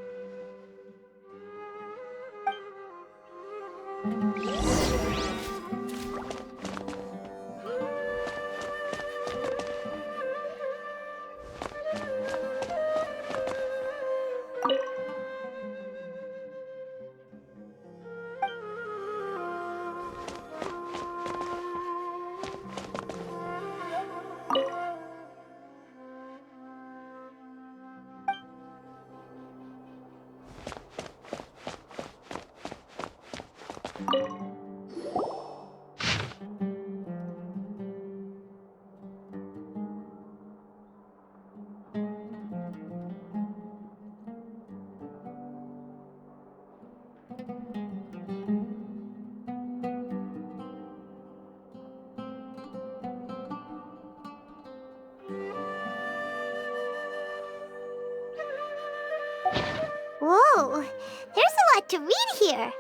Whoa, there's a lot to read here.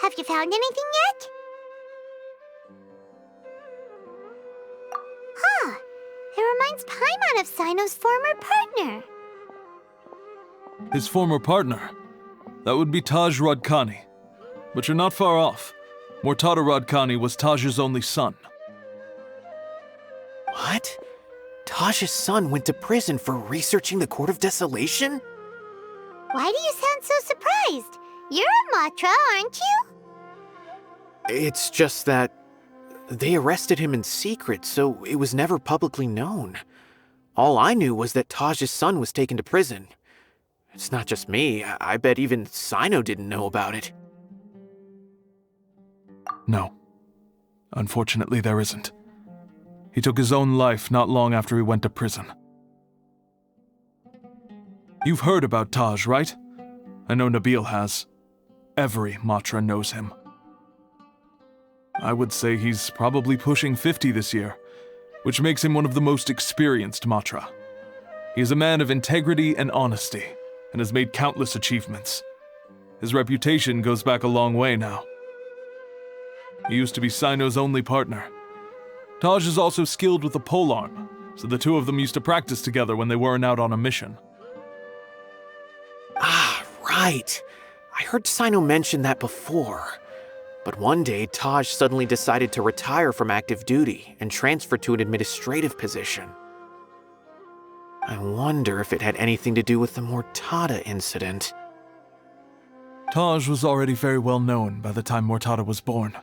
Have you found anything yet? Huh, it reminds Paimon of Sino's former partner. His former partner? That would be Taj Rodkani. But you're not far off. Mortar Rodkani was Taj's only son. What? Taj's son went to prison for researching the Court of Desolation? Why do you sound so surprised? You're a Matra, aren't you? It's just that they arrested him in secret, so it was never publicly known. All I knew was that Taj's son was taken to prison. It's not just me. I bet even Sino didn't know about it. No. Unfortunately, there isn't. He took his own life not long after he went to prison. You've heard about Taj, right? I know Nabil has. Every Matra knows him. I would say he's probably pushing 50 this year, which makes him one of the most experienced Matra. He is a man of integrity and honesty, and has made countless achievements. His reputation goes back a long way now. He used to be Sino's only partner. Taj is also skilled with the polearm, so the two of them used to practice together when they weren't out on a mission. Ah, right. I heard Sino mention that before. But one day, Taj suddenly decided to retire from active duty and transfer to an administrative position. I wonder if it had anything to do with the Mortada incident. Taj was already very well known by the time Mortada was born.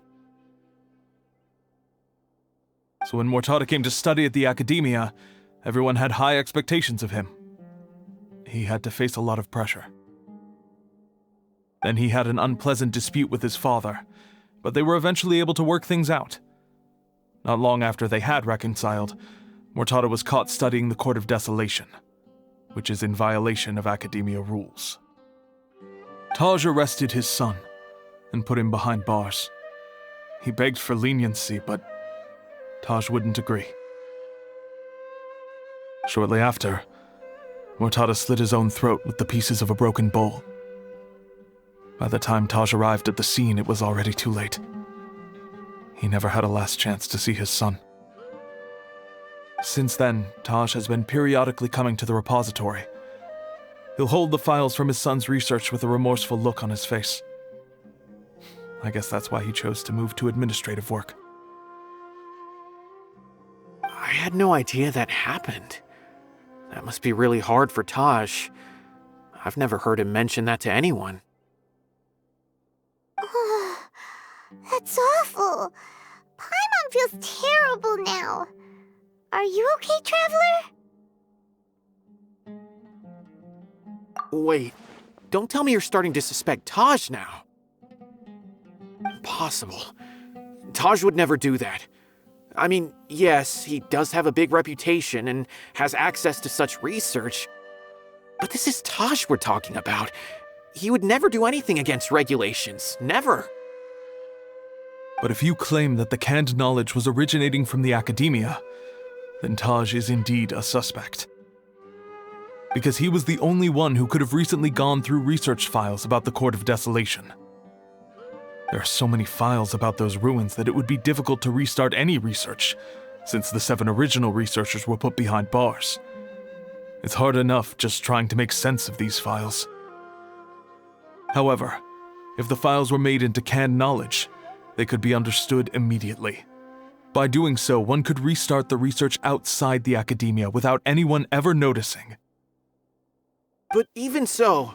So when Mortada came to study at the academia, everyone had high expectations of him. He had to face a lot of pressure. Then he had an unpleasant dispute with his father, but they were eventually able to work things out. Not long after they had reconciled, Mortada was caught studying the Court of Desolation, which is in violation of academia rules. Taj arrested his son and put him behind bars. He begged for leniency, but Taj wouldn't agree. Shortly after, Mortada slit his own throat with the pieces of a broken bowl. By the time Taj arrived at the scene, it was already too late. He never had a last chance to see his son. Since then, Taj has been periodically coming to the repository. He'll hold the files from his son's research with a remorseful look on his face. I guess that's why he chose to move to administrative work. I had no idea that happened. That must be really hard for Taj. I've never heard him mention that to anyone. That's awful. Paimon feels terrible now. Are you okay, Traveler? Wait, don't tell me you're starting to suspect Taj now. Impossible. Taj would never do that. I mean, yes, he does have a big reputation and has access to such research. But this is Taj we're talking about. He would never do anything against regulations. Never. But if you claim that the canned knowledge was originating from the academia, then Taj is indeed a suspect. Because he was the only one who could have recently gone through research files about the Court of Desolation. There are so many files about those ruins that it would be difficult to restart any research, since the 7 original researchers were put behind bars. It's hard enough just trying to make sense of these files. However, if the files were made into canned knowledge, they could be understood immediately. By doing so, one could restart the research outside the academia without anyone ever noticing. But even so...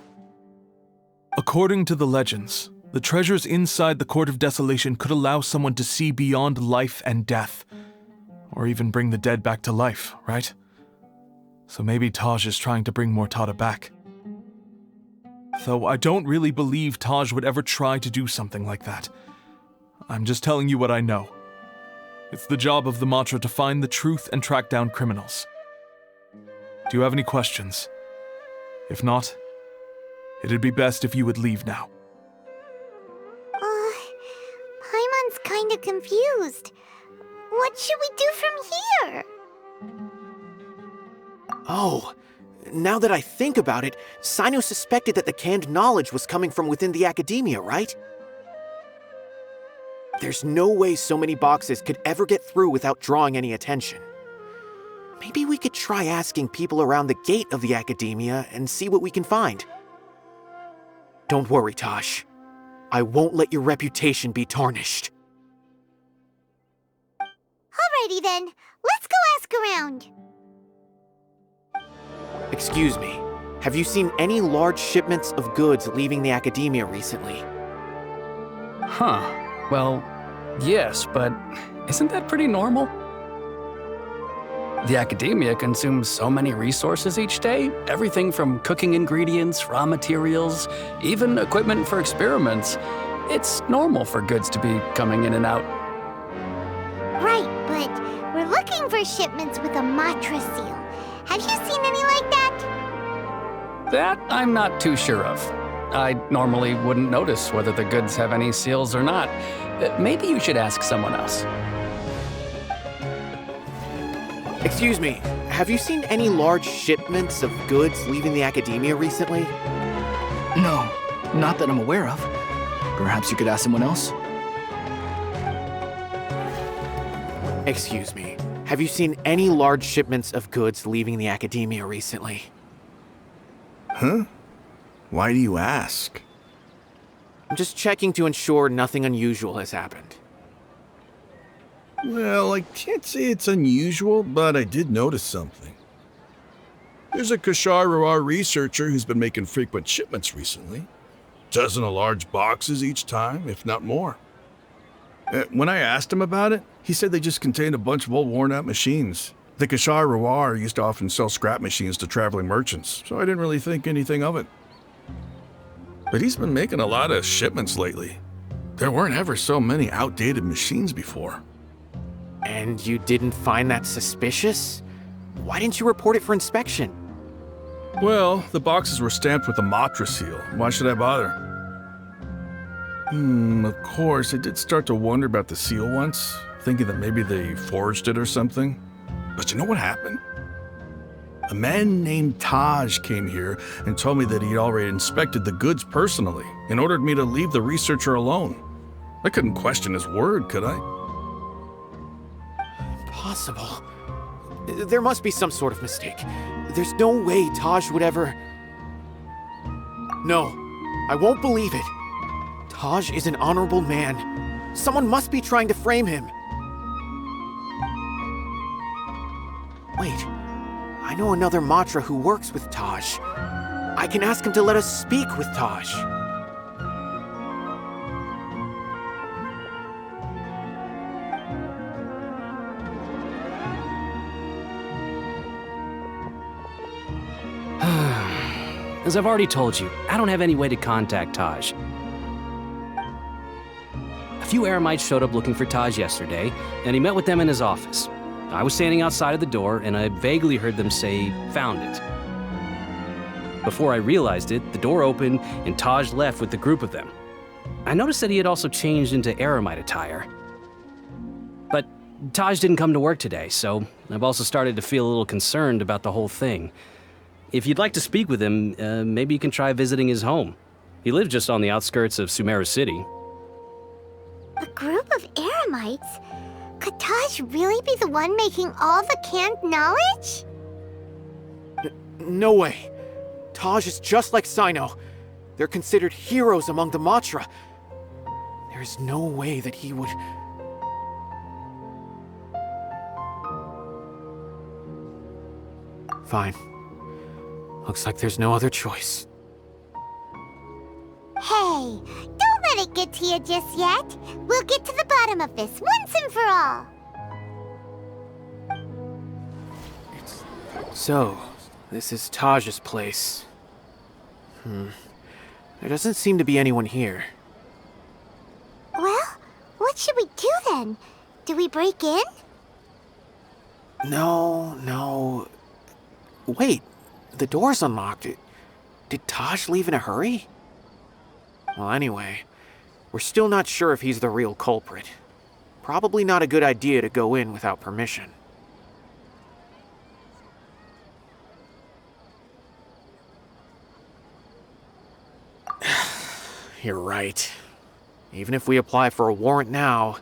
According to the legends, the treasures inside the Court of Desolation could allow someone to see beyond life and death, or even bring the dead back to life, right? So maybe Taj is trying to bring Mortada back. Though I don't really believe Taj would ever try to do something like that. I'm just telling you what I know. It's the job of the Matra to find the truth and track down criminals. Do you have any questions? If not, it'd be best if you would leave now. Paimon's kinda confused. What should we do from here? Oh, now that I think about it, Sino suspected that the canned knowledge was coming from within the academia, right? There's no way so many boxes could ever get through without drawing any attention. Maybe we could try asking people around the gate of the academia and see what we can find. Don't worry, Tosh. I won't let your reputation be tarnished. Alrighty then, let's go ask around. Excuse me, have you seen any large shipments of goods leaving the academia recently? Huh. Well, yes, but isn't that pretty normal? The academia consumes so many resources each day, everything from cooking ingredients, raw materials, even equipment for experiments. It's normal for goods to be coming in and out. Right, but we're looking for shipments with a Matra seal. Have you seen any like that? That I'm not too sure of. I normally wouldn't notice whether the goods have any seals or not. Maybe you should ask someone else. Excuse me, have you seen any large shipments of goods leaving the academia recently? No, not that I'm aware of. Perhaps you could ask someone else? Excuse me, have you seen any large shipments of goods leaving the academia recently? Huh? Why do you ask? I'm just checking to ensure nothing unusual has happened. Well, I can't say it's unusual, but I did notice something. There's a Kashar researcher who's been making frequent shipments recently. Dozen of large boxes each time, if not more. When I asked him about it, he said they just contained a bunch of old worn-out machines. The Kashar used to often sell scrap machines to traveling merchants, so I didn't really think anything of it. But he's been making a lot of shipments lately. There weren't ever so many outdated machines before. And you didn't find that suspicious? Why didn't you report it for inspection? Well, the boxes were stamped with the Matra seal. Why should I bother? Of course, I did start to wonder about the seal once, thinking that maybe they forged it or something. But you know what happened? A man named Taj came here and told me that he'd already inspected the goods personally and ordered me to leave the researcher alone. I couldn't question his word, could I? Impossible. There must be some sort of mistake. There's no way Taj would ever... No, I won't believe it. Taj is an honorable man. Someone must be trying to frame him. Wait, I know another Matra who works with Taj. I can ask him to let us speak with Taj. As I've already told you, I don't have any way to contact Taj. A few Eremites showed up looking for Taj yesterday, and he met with them in his office. I was standing outside of the door, and I vaguely heard them say, "Found it." Before I realized it, the door opened, and Taj left with the group of them. I noticed that he had also changed into Eremite attire. But Taj didn't come to work today, so I've also started to feel a little concerned about the whole thing. If you'd like to speak with him, maybe you can try visiting his home. He lives just on the outskirts of Sumeru City. A group of eremites? Could Taj really be the one making all the canned knowledge? No way. Taj is just like Sino. They're considered heroes among the Matra. There's no way that he would... Fine. Looks like there's no other choice. Hey, don't let it get to you just yet. We'll get to the bottom of this once and for all. So, this is Taj's place. There doesn't seem to be anyone here. Well, what should we do then? Do we break in? No. Wait, the door's unlocked. Did Taj leave in a hurry? Well, anyway, we're still not sure if he's the real culprit. Probably not a good idea to go in without permission. You're right. Even if we apply for a warrant now,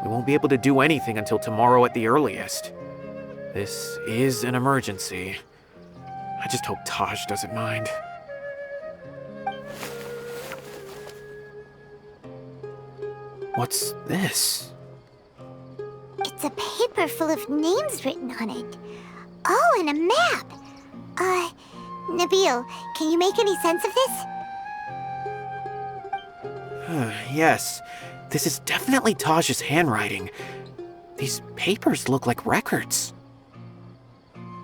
we won't be able to do anything until tomorrow at the earliest. This is an emergency. I just hope Taj doesn't mind. What's this? It's a paper full of names written on it. Oh, and a map. Nabil, can you make any sense of this? Yes, this is definitely Taj's handwriting. These papers look like records.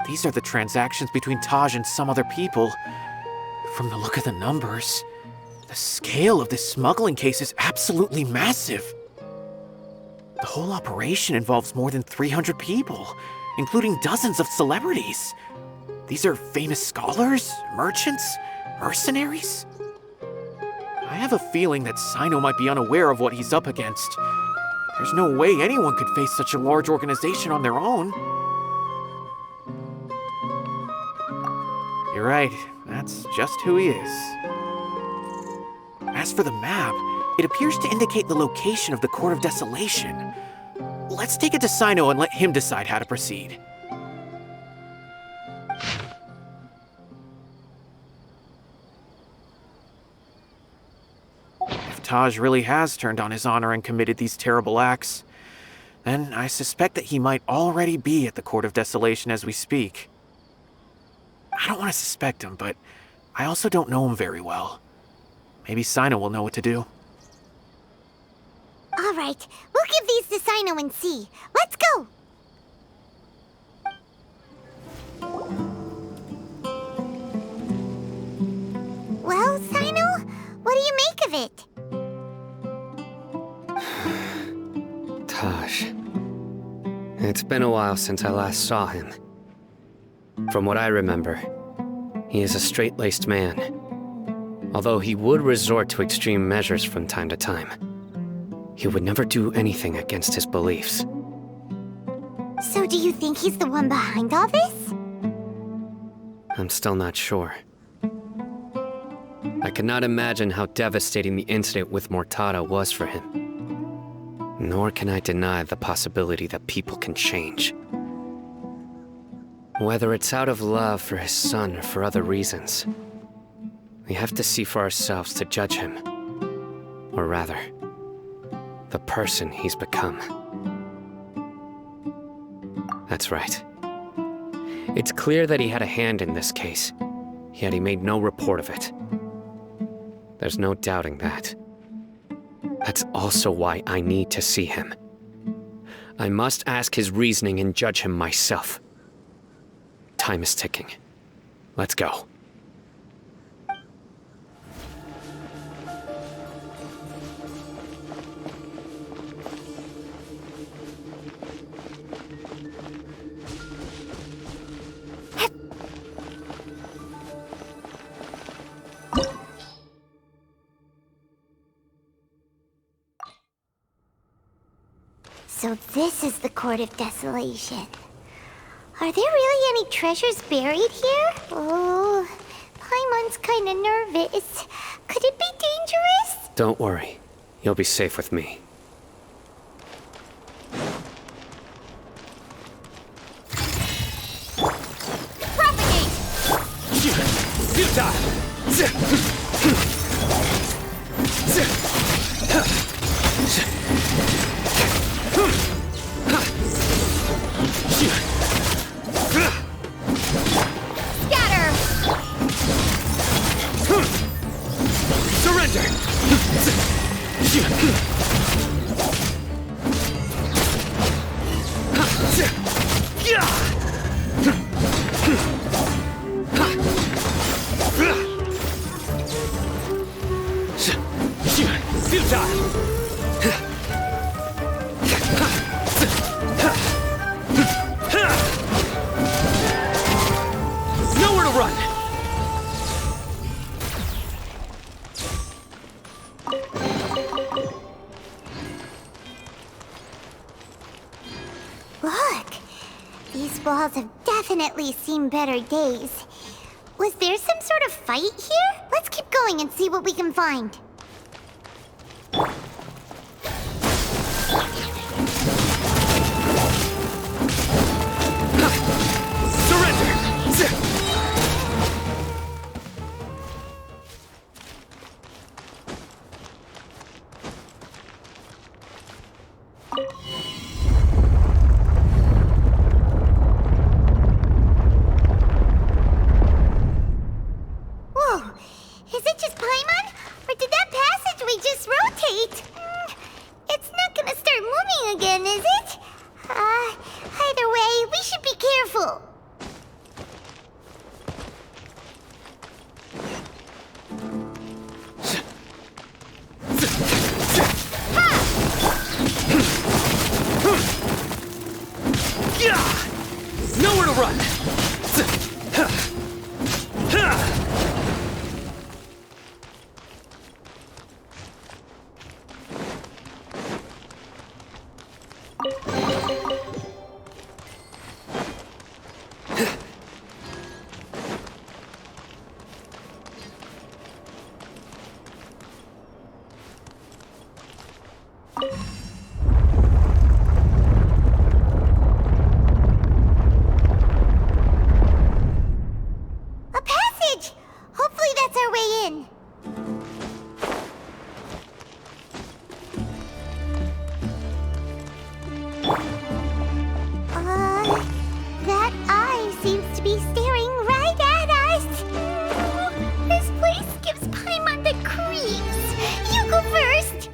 These are the transactions between Taj and some other people. From the look of the numbers, the scale of this smuggling case is absolutely massive. The whole operation involves more than 300 people, including dozens of celebrities. These are famous scholars, merchants, mercenaries. I have a feeling that Sino might be unaware of what he's up against. There's no way anyone could face such a large organization on their own. You're right, that's just who he is. As for the map, it appears to indicate the location of the Court of Desolation. Let's take it to Sino and let him decide how to proceed. If Taj really has turned on his honor and committed these terrible acts, then I suspect that he might already be at the Court of Desolation as we speak. I don't want to suspect him, but I also don't know him very well. Maybe Sino will know what to do. All right, we'll give these to Sino and see. Let's go! Well, Sino, what do you make of it? Taj. It's been a while since I last saw him. From what I remember, he is a straight-laced man. Although he would resort to extreme measures from time to time, he would never do anything against his beliefs. So do you think he's the one behind all this? I'm still not sure. I cannot imagine how devastating the incident with Mortada was for him. Nor can I deny the possibility that people can change. Whether it's out of love for his son or for other reasons, we have to see for ourselves to judge him. Or rather, the person he's become. That's right. It's clear that he had a hand in this case, yet he made no report of it. There's no doubting that. That's also why I need to see him. I must ask his reasoning and judge him myself. Time is ticking. Let's go. So this is the Court of Desolation. Are there really any treasures buried here? Oh, Paimon's kinda nervous. Could it be dangerous? Don't worry. You'll be safe with me. Nowhere to run! Look! These walls have definitely seen better days. Was there some sort of fight here? Let's keep going and see what we can find. Whoa! Is it just Paimon? Or did that passageway just rotate? It's not gonna start moving again, is it? Either way, we should be careful. Nowhere to run! A passage! Hopefully that's our way in. That eye seems to be staring right at us. This place gives Paimon the creeps. You go first.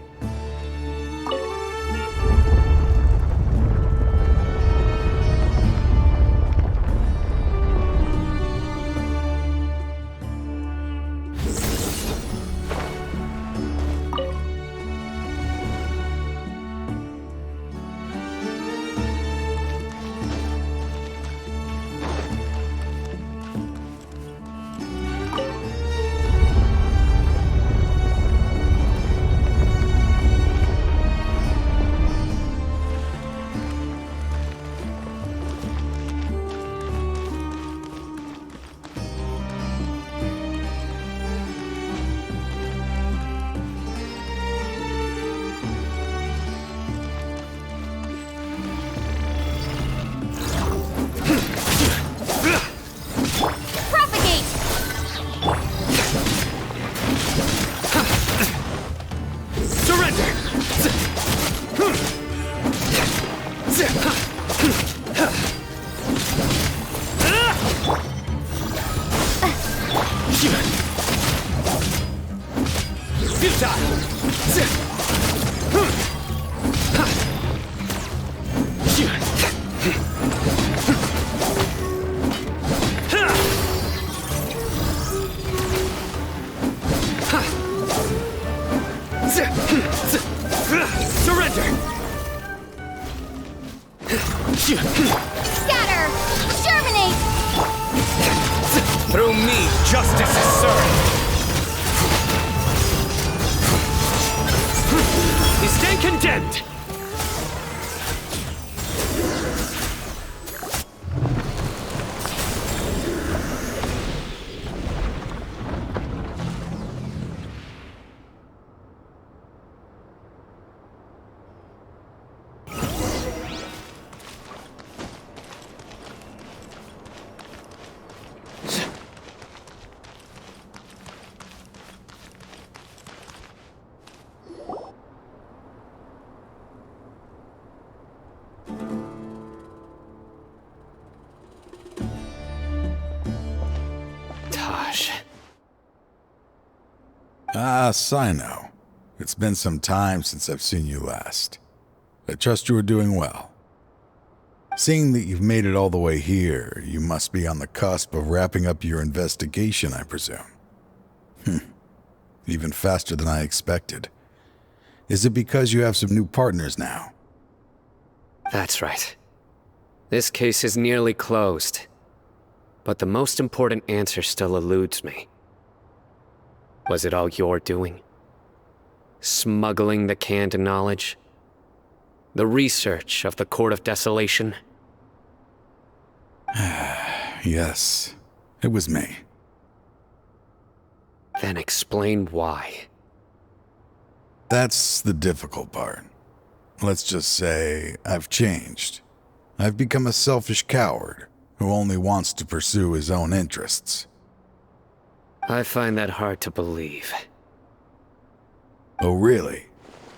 Scatter! Germinate! Through me, justice is served! You stand condemned! Ah, Sino. It's been some time since I've seen you last. I trust you are doing well. Seeing that you've made it all the way here, you must be on the cusp of wrapping up your investigation, I presume. Even faster than I expected. Is it because you have some new partners now? That's right. This case is nearly closed. But the most important answer still eludes me. Was it all your doing? Smuggling the canned knowledge? The research of the Court of Desolation? Yes, it was me. Then explain why. That's the difficult part. Let's just say I've changed. I've become a selfish coward who only wants to pursue his own interests. I find that hard to believe. Oh, really?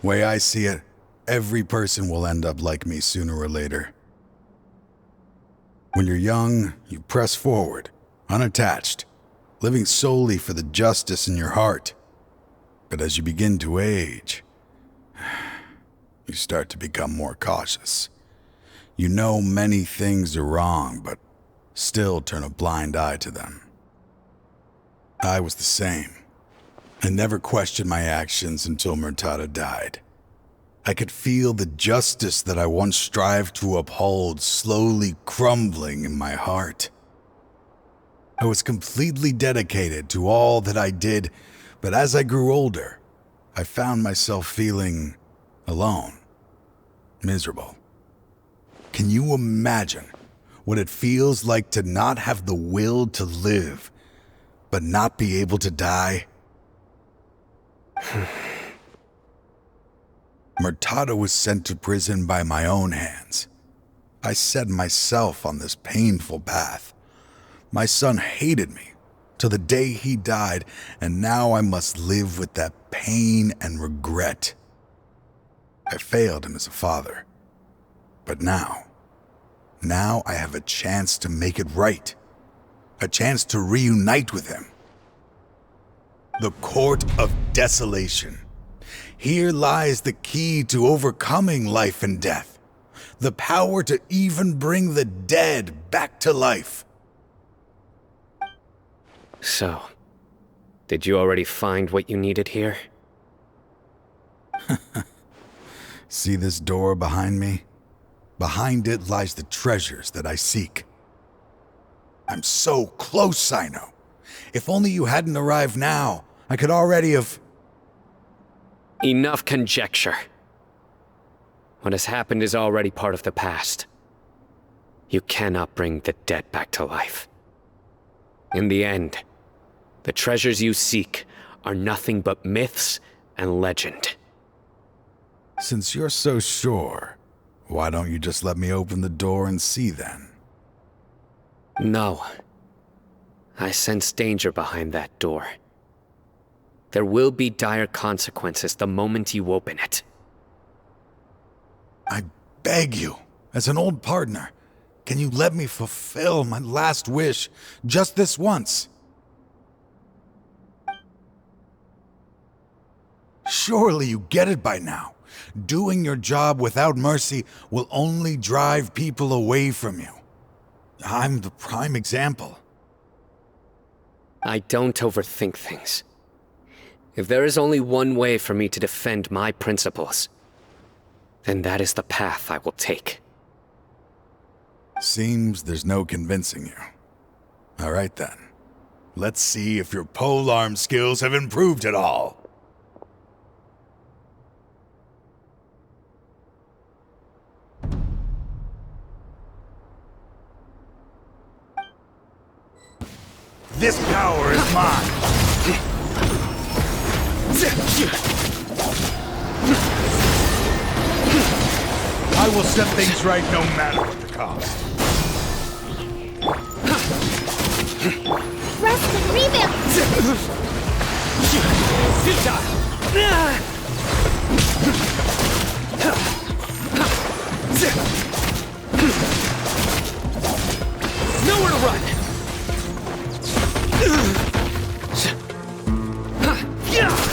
Way I see it, every person will end up like me sooner or later. When you're young, you press forward, unattached, living solely for the justice in your heart. But as you begin to age, you start to become more cautious. You know many things are wrong, but still turn a blind eye to them. I was the same. I never questioned my actions until Matra died. I could feel the justice that I once strived to uphold slowly crumbling in my heart. I was completely dedicated to all that I did, but as I grew older, I found myself feeling alone, miserable. Can you imagine what it feels like to not have the will to live, but not be able to die? Murtada was sent to prison by my own hands. I set myself on this painful path. My son hated me till the day he died, and now I must live with that pain and regret. I failed him as a father. But now I have a chance to make it right. A chance to reunite with him. The Court of Desolation. Here lies the key to overcoming life and death. The power to even bring the dead back to life. So, did you already find what you needed here? See this door behind me? Behind it lies the treasures that I seek. I'm so close, Sino. If only you hadn't arrived now, I could already have... Enough conjecture. What has happened is already part of the past. You cannot bring the dead back to life. In the end, the treasures you seek are nothing but myths and legend. Since you're so sure, why don't you just let me open the door and see then? No. I sense danger behind that door. There will be dire consequences the moment you open it. I beg you, as an old partner, can you let me fulfill my last wish just this once? Surely you get it by now. Doing your job without mercy will only drive people away from you. I'm the prime example. I don't overthink things. If there is only one way for me to defend my principles, then that is the path I will take. Seems there's no convincing you. All right then. Let's see if your polearm skills have improved at all. This power is mine! I will set things right no matter what the cost. Rest and rebound! Nowhere to run! Yeah!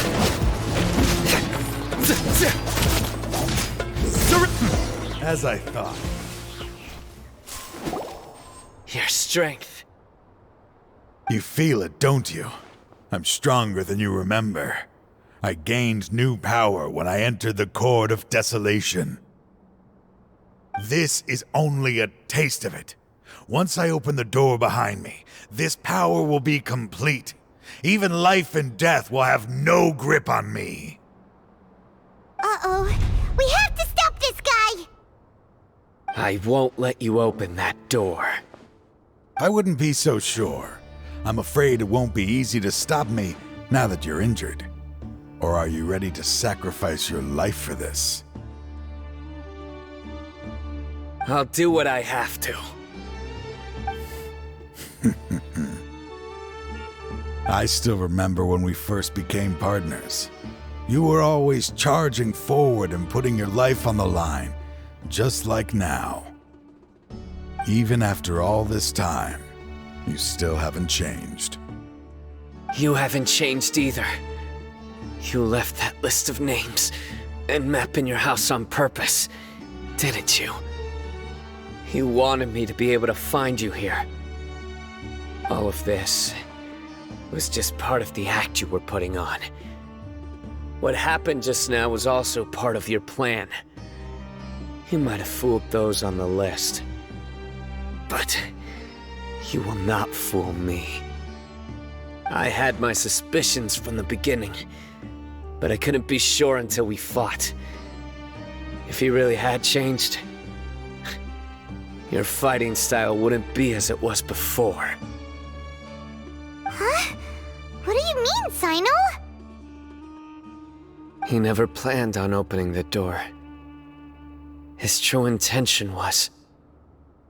As I thought. Your strength. You feel it, don't you? I'm stronger than you remember. I gained new power when I entered the Court of Desolation. This is only a taste of it. Once I open the door behind me, this power will be complete. Even life and death will have no grip on me. Uh-oh. We have to stop this guy! I won't let you open that door. I wouldn't be so sure. I'm afraid it won't be easy to stop me now that you're injured. Or are you ready to sacrifice your life for this? I'll do what I have to. I still remember when we first became partners. You were always charging forward and putting your life on the line, just like now. Even after all this time, you still haven't changed. You haven't changed either. You left that list of names and map in your house on purpose, didn't you? You wanted me to be able to find you here. All of this was just part of the act you were putting on. What happened just now was also part of your plan. You might have fooled those on the list, but you will not fool me. I had my suspicions from the beginning, but I couldn't be sure until we fought. If you really had changed, your fighting style wouldn't be as it was before. Huh? What do you mean, Sino? He never planned on opening the door. His true intention was...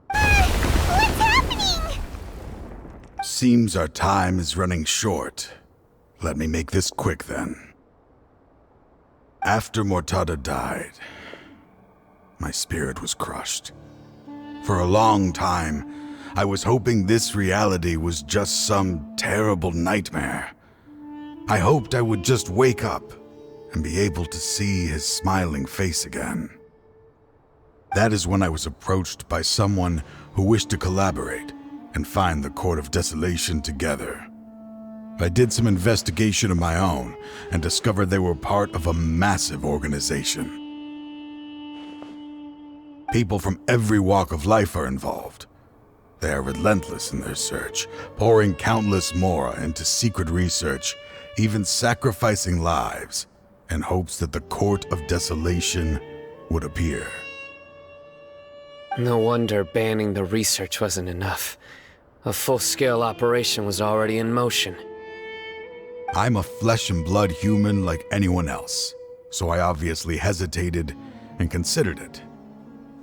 What's happening? Seems our time is running short. Let me make this quick then. After Mortada died, my spirit was crushed. For a long time, I was hoping this reality was just some terrible nightmare. I hoped I would just wake up and be able to see his smiling face again. That is when I was approached by someone who wished to collaborate and find the Court of Desolation together. I did some investigation of my own and discovered they were part of a massive organization. People from every walk of life are involved. They are relentless in their search, pouring countless mora into secret research, even sacrificing lives in hopes that the Court of Desolation would appear. No wonder banning the research wasn't enough. A full-scale operation was already in motion. I'm a flesh and blood human like anyone else, so I obviously hesitated and considered it.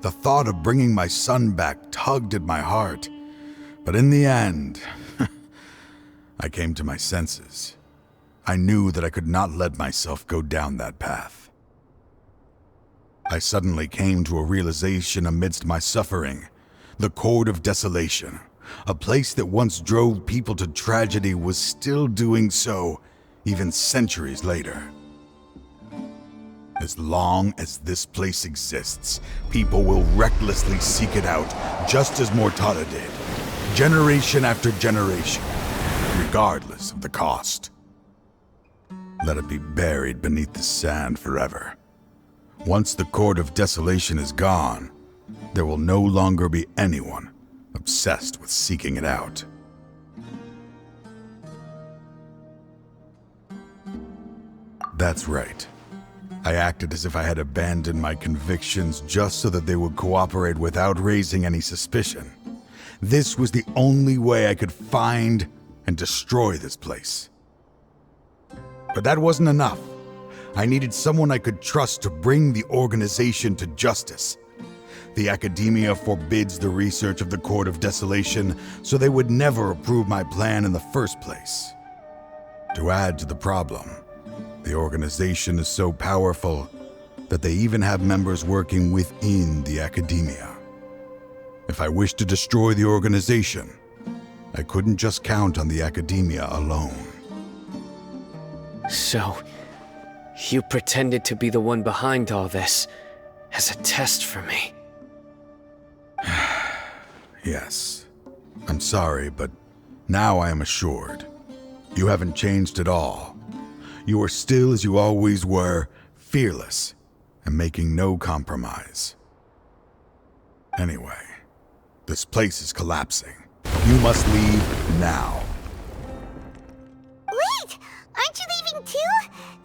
The thought of bringing my son back tugged at my heart, but in the end, I came to my senses. I knew that I could not let myself go down that path. I suddenly came to a realization amidst my suffering. The Court of Desolation, a place that once drove people to tragedy, was still doing so, even centuries later. As long as this place exists, people will recklessly seek it out, just as Mortada did, generation after generation, regardless of the cost. Let it be buried beneath the sand forever. Once the Court of Desolation is gone, there will no longer be anyone obsessed with seeking it out. That's right. I acted as if I had abandoned my convictions just so that they would cooperate without raising any suspicion. This was the only way I could find and destroy this place. But that wasn't enough. I needed someone I could trust to bring the organization to justice. The academia forbids the research of the Court of Desolation, so they would never approve my plan in the first place. To add to the problem, the organization is so powerful that they even have members working within the academia. If I wished to destroy the organization, I couldn't just count on the academia alone. So, you pretended to be the one behind all this, as a test for me. Yes. I'm sorry, but now I am assured. You haven't changed at all. You are still as you always were, fearless, and making no compromise. Anyway, this place is collapsing. You must leave now. Wait! Aren't you leaving too?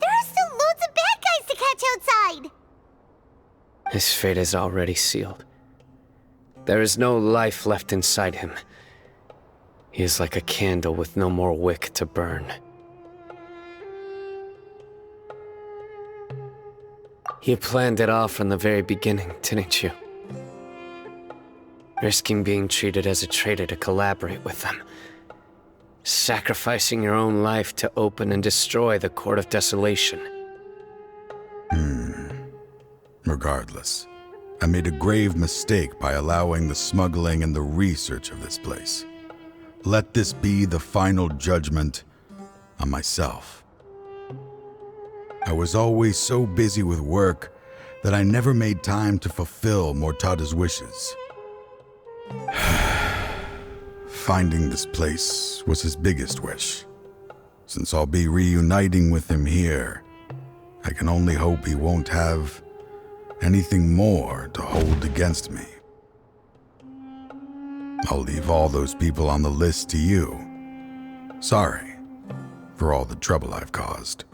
There are still loads of bad guys to catch outside! His fate is already sealed. There is no life left inside him. He is like a candle with no more wick to burn. You planned it all from the very beginning, didn't you? Risking being treated as a traitor to collaborate with them. Sacrificing your own life to open and destroy the Court of Desolation. Regardless, I made a grave mistake by allowing the smuggling and the research of this place. Let this be the final judgment on myself. I was always so busy with work that I never made time to fulfill Mortada's wishes. Finding this place was his biggest wish. Since I'll be reuniting with him here, I can only hope he won't have anything more to hold against me. I'll leave all those people on the list to you. Sorry for all the trouble I've caused.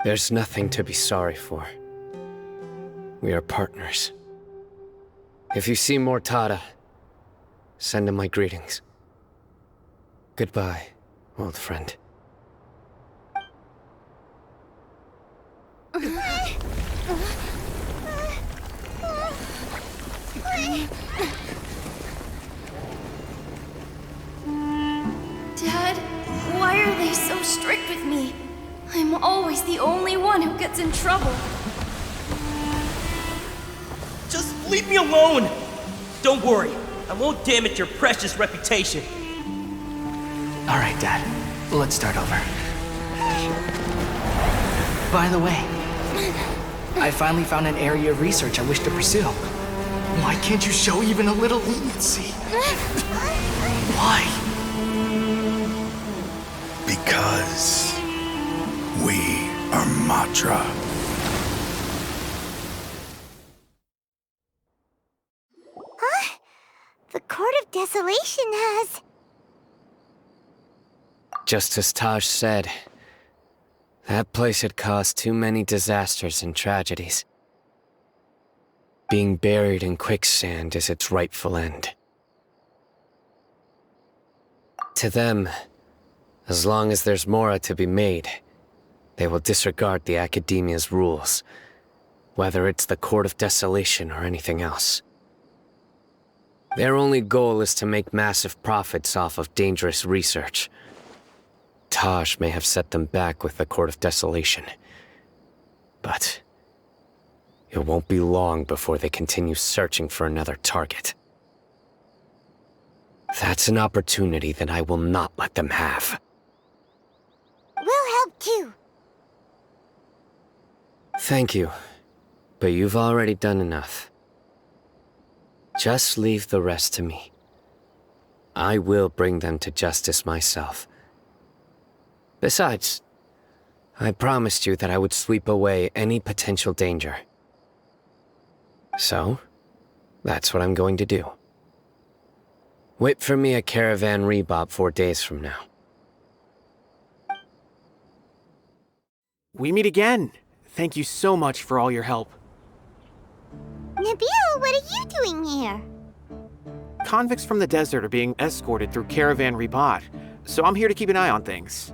There's nothing to be sorry for. We are partners. If you see Mortada, send him my greetings. Goodbye, old friend. Dad, why are they so strict with me? I'm always the only one who gets in trouble. Just leave me alone! Don't worry, I won't damage your precious reputation. Alright, Dad. Let's start over. By the way, I finally found an area of research I wish to pursue. Why can't you show even a little leniency? Why? Because we are Matra. Huh? The Court of Desolation has... Just as Taj said, that place had caused too many disasters and tragedies. Being buried in quicksand is its rightful end. To them, as long as there's more to be made, they will disregard the Academia's rules, whether it's the Court of Desolation or anything else. Their only goal is to make massive profits off of dangerous research. Taj may have set them back with the Court of Desolation, but it won't be long before they continue searching for another target. That's an opportunity that I will not let them have. We'll help too. Thank you, but you've already done enough. Just leave the rest to me. I will bring them to justice myself. Besides, I promised you that I would sweep away any potential danger. So, that's what I'm going to do. Wait for me at Caravan Rebop 4 days from now. We meet again. Thank you so much for all your help. Nabil, what are you doing here? Convicts from the desert are being escorted through Caravan Rebop, so I'm here to keep an eye on things.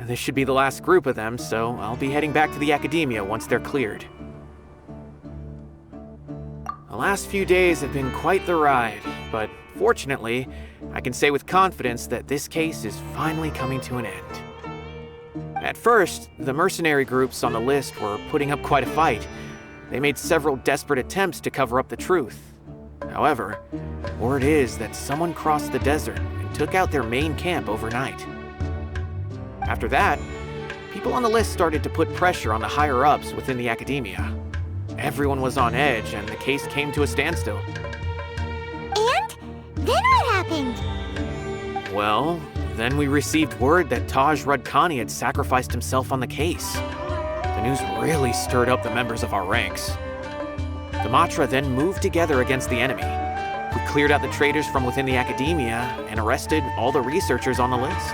This should be the last group of them, so I'll be heading back to the Academia once they're cleared. The last few days have been quite the ride, but fortunately, I can say with confidence that this case is finally coming to an end. At first, the mercenary groups on the list were putting up quite a fight. They made several desperate attempts to cover up the truth. However, word is that someone crossed the desert and took out their main camp overnight. After that, people on the list started to put pressure on the higher-ups within the Academia. Everyone was on edge, and the case came to a standstill. And Well, then we received word that Taj Rudkani had sacrificed himself on the case. The news really stirred up the members of our ranks. The Matra then moved together against the enemy. We cleared out the traitors from within the academia and arrested all the researchers on the list.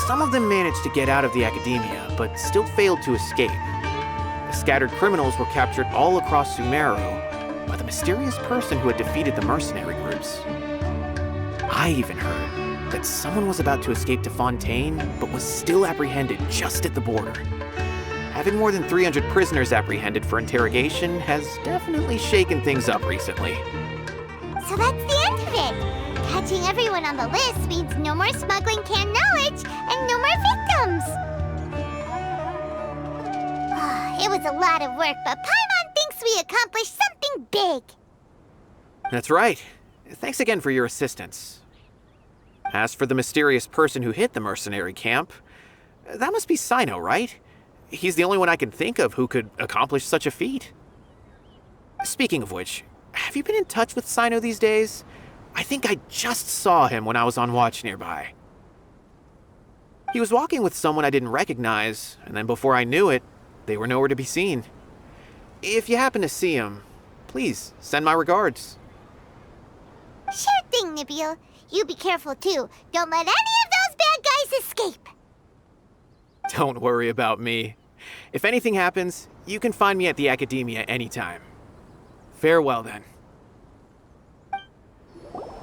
Some of them managed to get out of the academia, but still failed to escape. The scattered criminals were captured all across Sumeru by the mysterious person who had defeated the mercenary groups. I even heard that someone was about to escape to Fontaine, but was still apprehended just at the border. Having more than 300 prisoners apprehended for interrogation has definitely shaken things up recently. So that's the end of it. Catching everyone on the list means no more smuggling canned knowledge and no more victims. It was a lot of work, but Paimon thinks we accomplished something big. That's right. Thanks again for your assistance. As for the mysterious person who hit the mercenary camp, that must be Sino, right? He's the only one I can think of who could accomplish such a feat. Speaking of which, have you been in touch with Sino these days? I think I just saw him when I was on watch nearby. He was walking with someone I didn't recognize, and then before I knew it, they were nowhere to be seen. If you happen to see him, please send my regards. Sure thing, Nabil. You be careful too. Don't let any of those bad guys escape. Don't worry about me. If anything happens, you can find me at the academia anytime. Farewell then.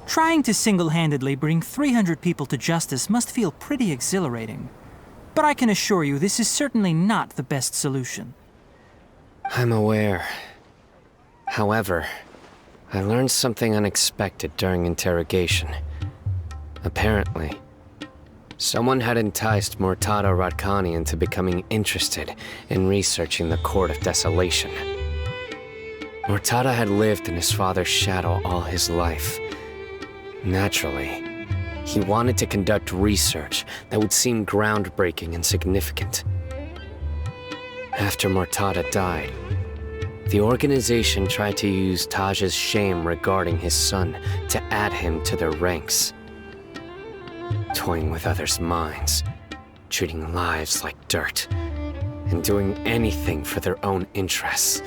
Trying to single-handedly bring 300 people to justice must feel pretty exhilarating. But I can assure you this is certainly not the best solution. I'm aware. However, I learned something unexpected during interrogation. Apparently, someone had enticed Mortada Radkani into becoming interested in researching the Court of Desolation. Mortada had lived in his father's shadow all his life. Naturally, he wanted to conduct research that would seem groundbreaking and significant. After Mortada died, the organization tried to use Taj's shame regarding his son to add him to their ranks. Toying with others' minds, treating lives like dirt, and doing anything for their own interests.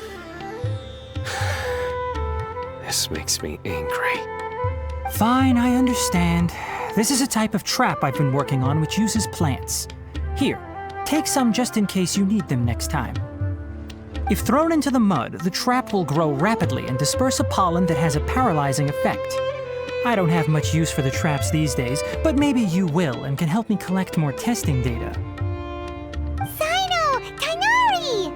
This makes me angry. Fine, I understand. This is a type of trap I've been working on which uses plants. Here, take some just in case you need them next time. If thrown into the mud, the trap will grow rapidly and disperse a pollen that has a paralyzing effect. I don't have much use for the traps these days, but maybe you will and can help me collect more testing data. Sino! Tainari!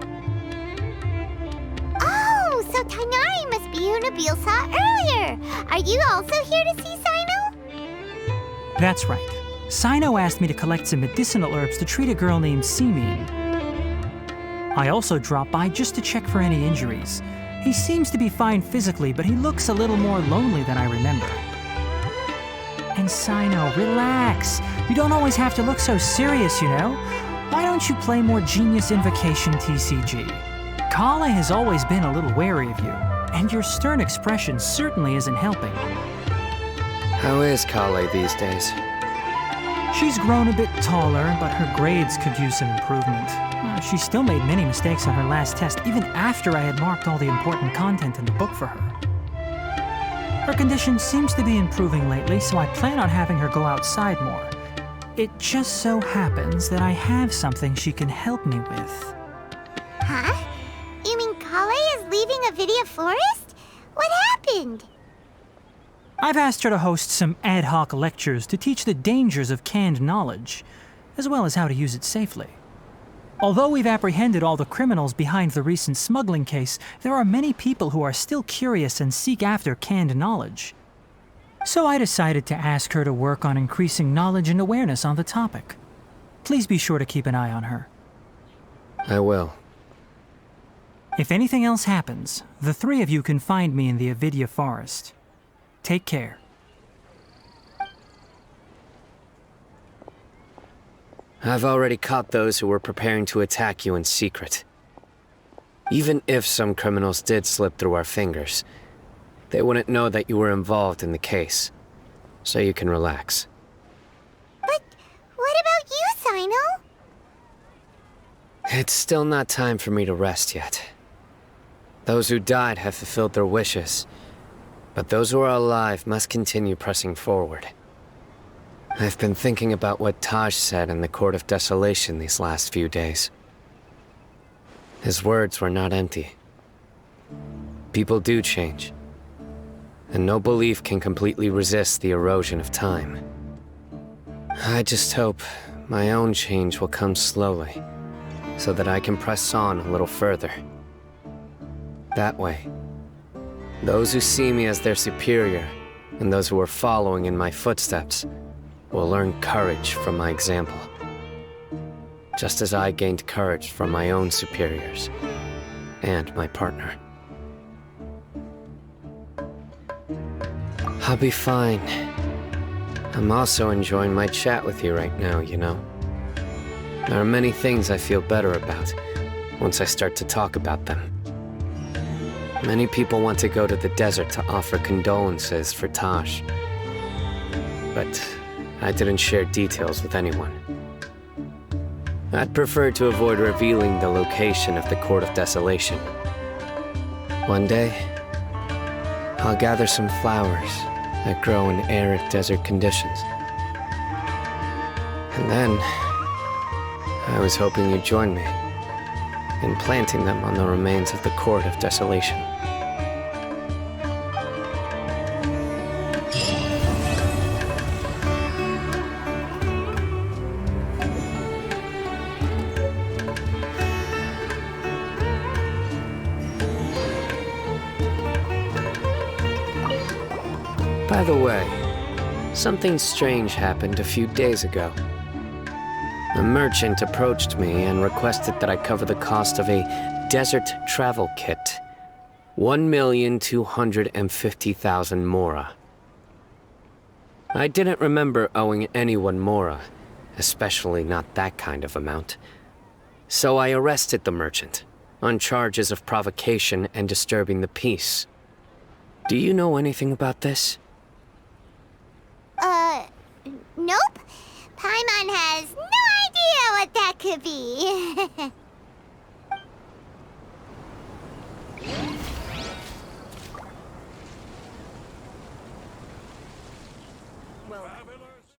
Oh, so Tainari must be who Nabil saw earlier. Are you also here to see Sino? That's right. Sino asked me to collect some medicinal herbs to treat a girl named Simin. I also dropped by just to check for any injuries. He seems to be fine physically, but he looks a little more lonely than I remember. And Sino, relax. You don't always have to look so serious, you know? Why don't you play more Genius Invocation TCG? Kale has always been a little wary of you, and your stern expression certainly isn't helping. How is Kale these days? She's grown a bit taller, but her grades could use some improvement. She still made many mistakes on her last test, even after I had marked all the important content in the book for her. Her condition seems to be improving lately, so I plan on having her go outside more. It just so happens that I have something she can help me with. Huh? You mean Kale is leaving Avidia Forest? What happened? I've asked her to host some ad hoc lectures to teach the dangers of canned knowledge, as well as how to use it safely. Although we've apprehended all the criminals behind the recent smuggling case, there are many people who are still curious and seek after canned knowledge. So I decided to ask her to work on increasing knowledge and awareness on the topic. Please be sure to keep an eye on her. I will. If anything else happens, the three of you can find me in the Avidia Forest. Take care. I've already caught those who were preparing to attack you in secret. Even if some criminals did slip through our fingers, they wouldn't know that you were involved in the case. so you can relax. But what about you, Sino? It's still not time for me to rest yet. Those who died have fulfilled their wishes, but those who are alive must continue pressing forward. I've been thinking about what Taj said in the Court of Desolation these last few days. His words were not empty. People do change, and no belief can completely resist the erosion of time. I just hope my own change will come slowly, so that I can press on a little further. That way, those who see me as their superior, and those who are following in my footsteps, will learn courage from my example. Just as I gained courage from my own superiors, and my partner. I'll be fine. I'm also enjoying my chat with you right now, you know. There are many things I feel better about once I start to talk about them. Many people want to go to the desert to offer condolences for Taj. But I didn't share details with anyone. I'd prefer to avoid revealing the location of the Court of Desolation. One day, I'll gather some flowers that grow in arid desert conditions. And then, I was hoping you'd join me in planting them on the remains of the Court of Desolation. By the way, something strange happened a few days ago. A merchant approached me and requested that I cover the cost of a desert travel kit. 1,250,000 mora. I didn't remember owing anyone mora, especially not that kind of amount. So I arrested the merchant on charges of provocation and disturbing the peace. Do you know anything about this? Nope. Paimon has no idea what that could be. Well,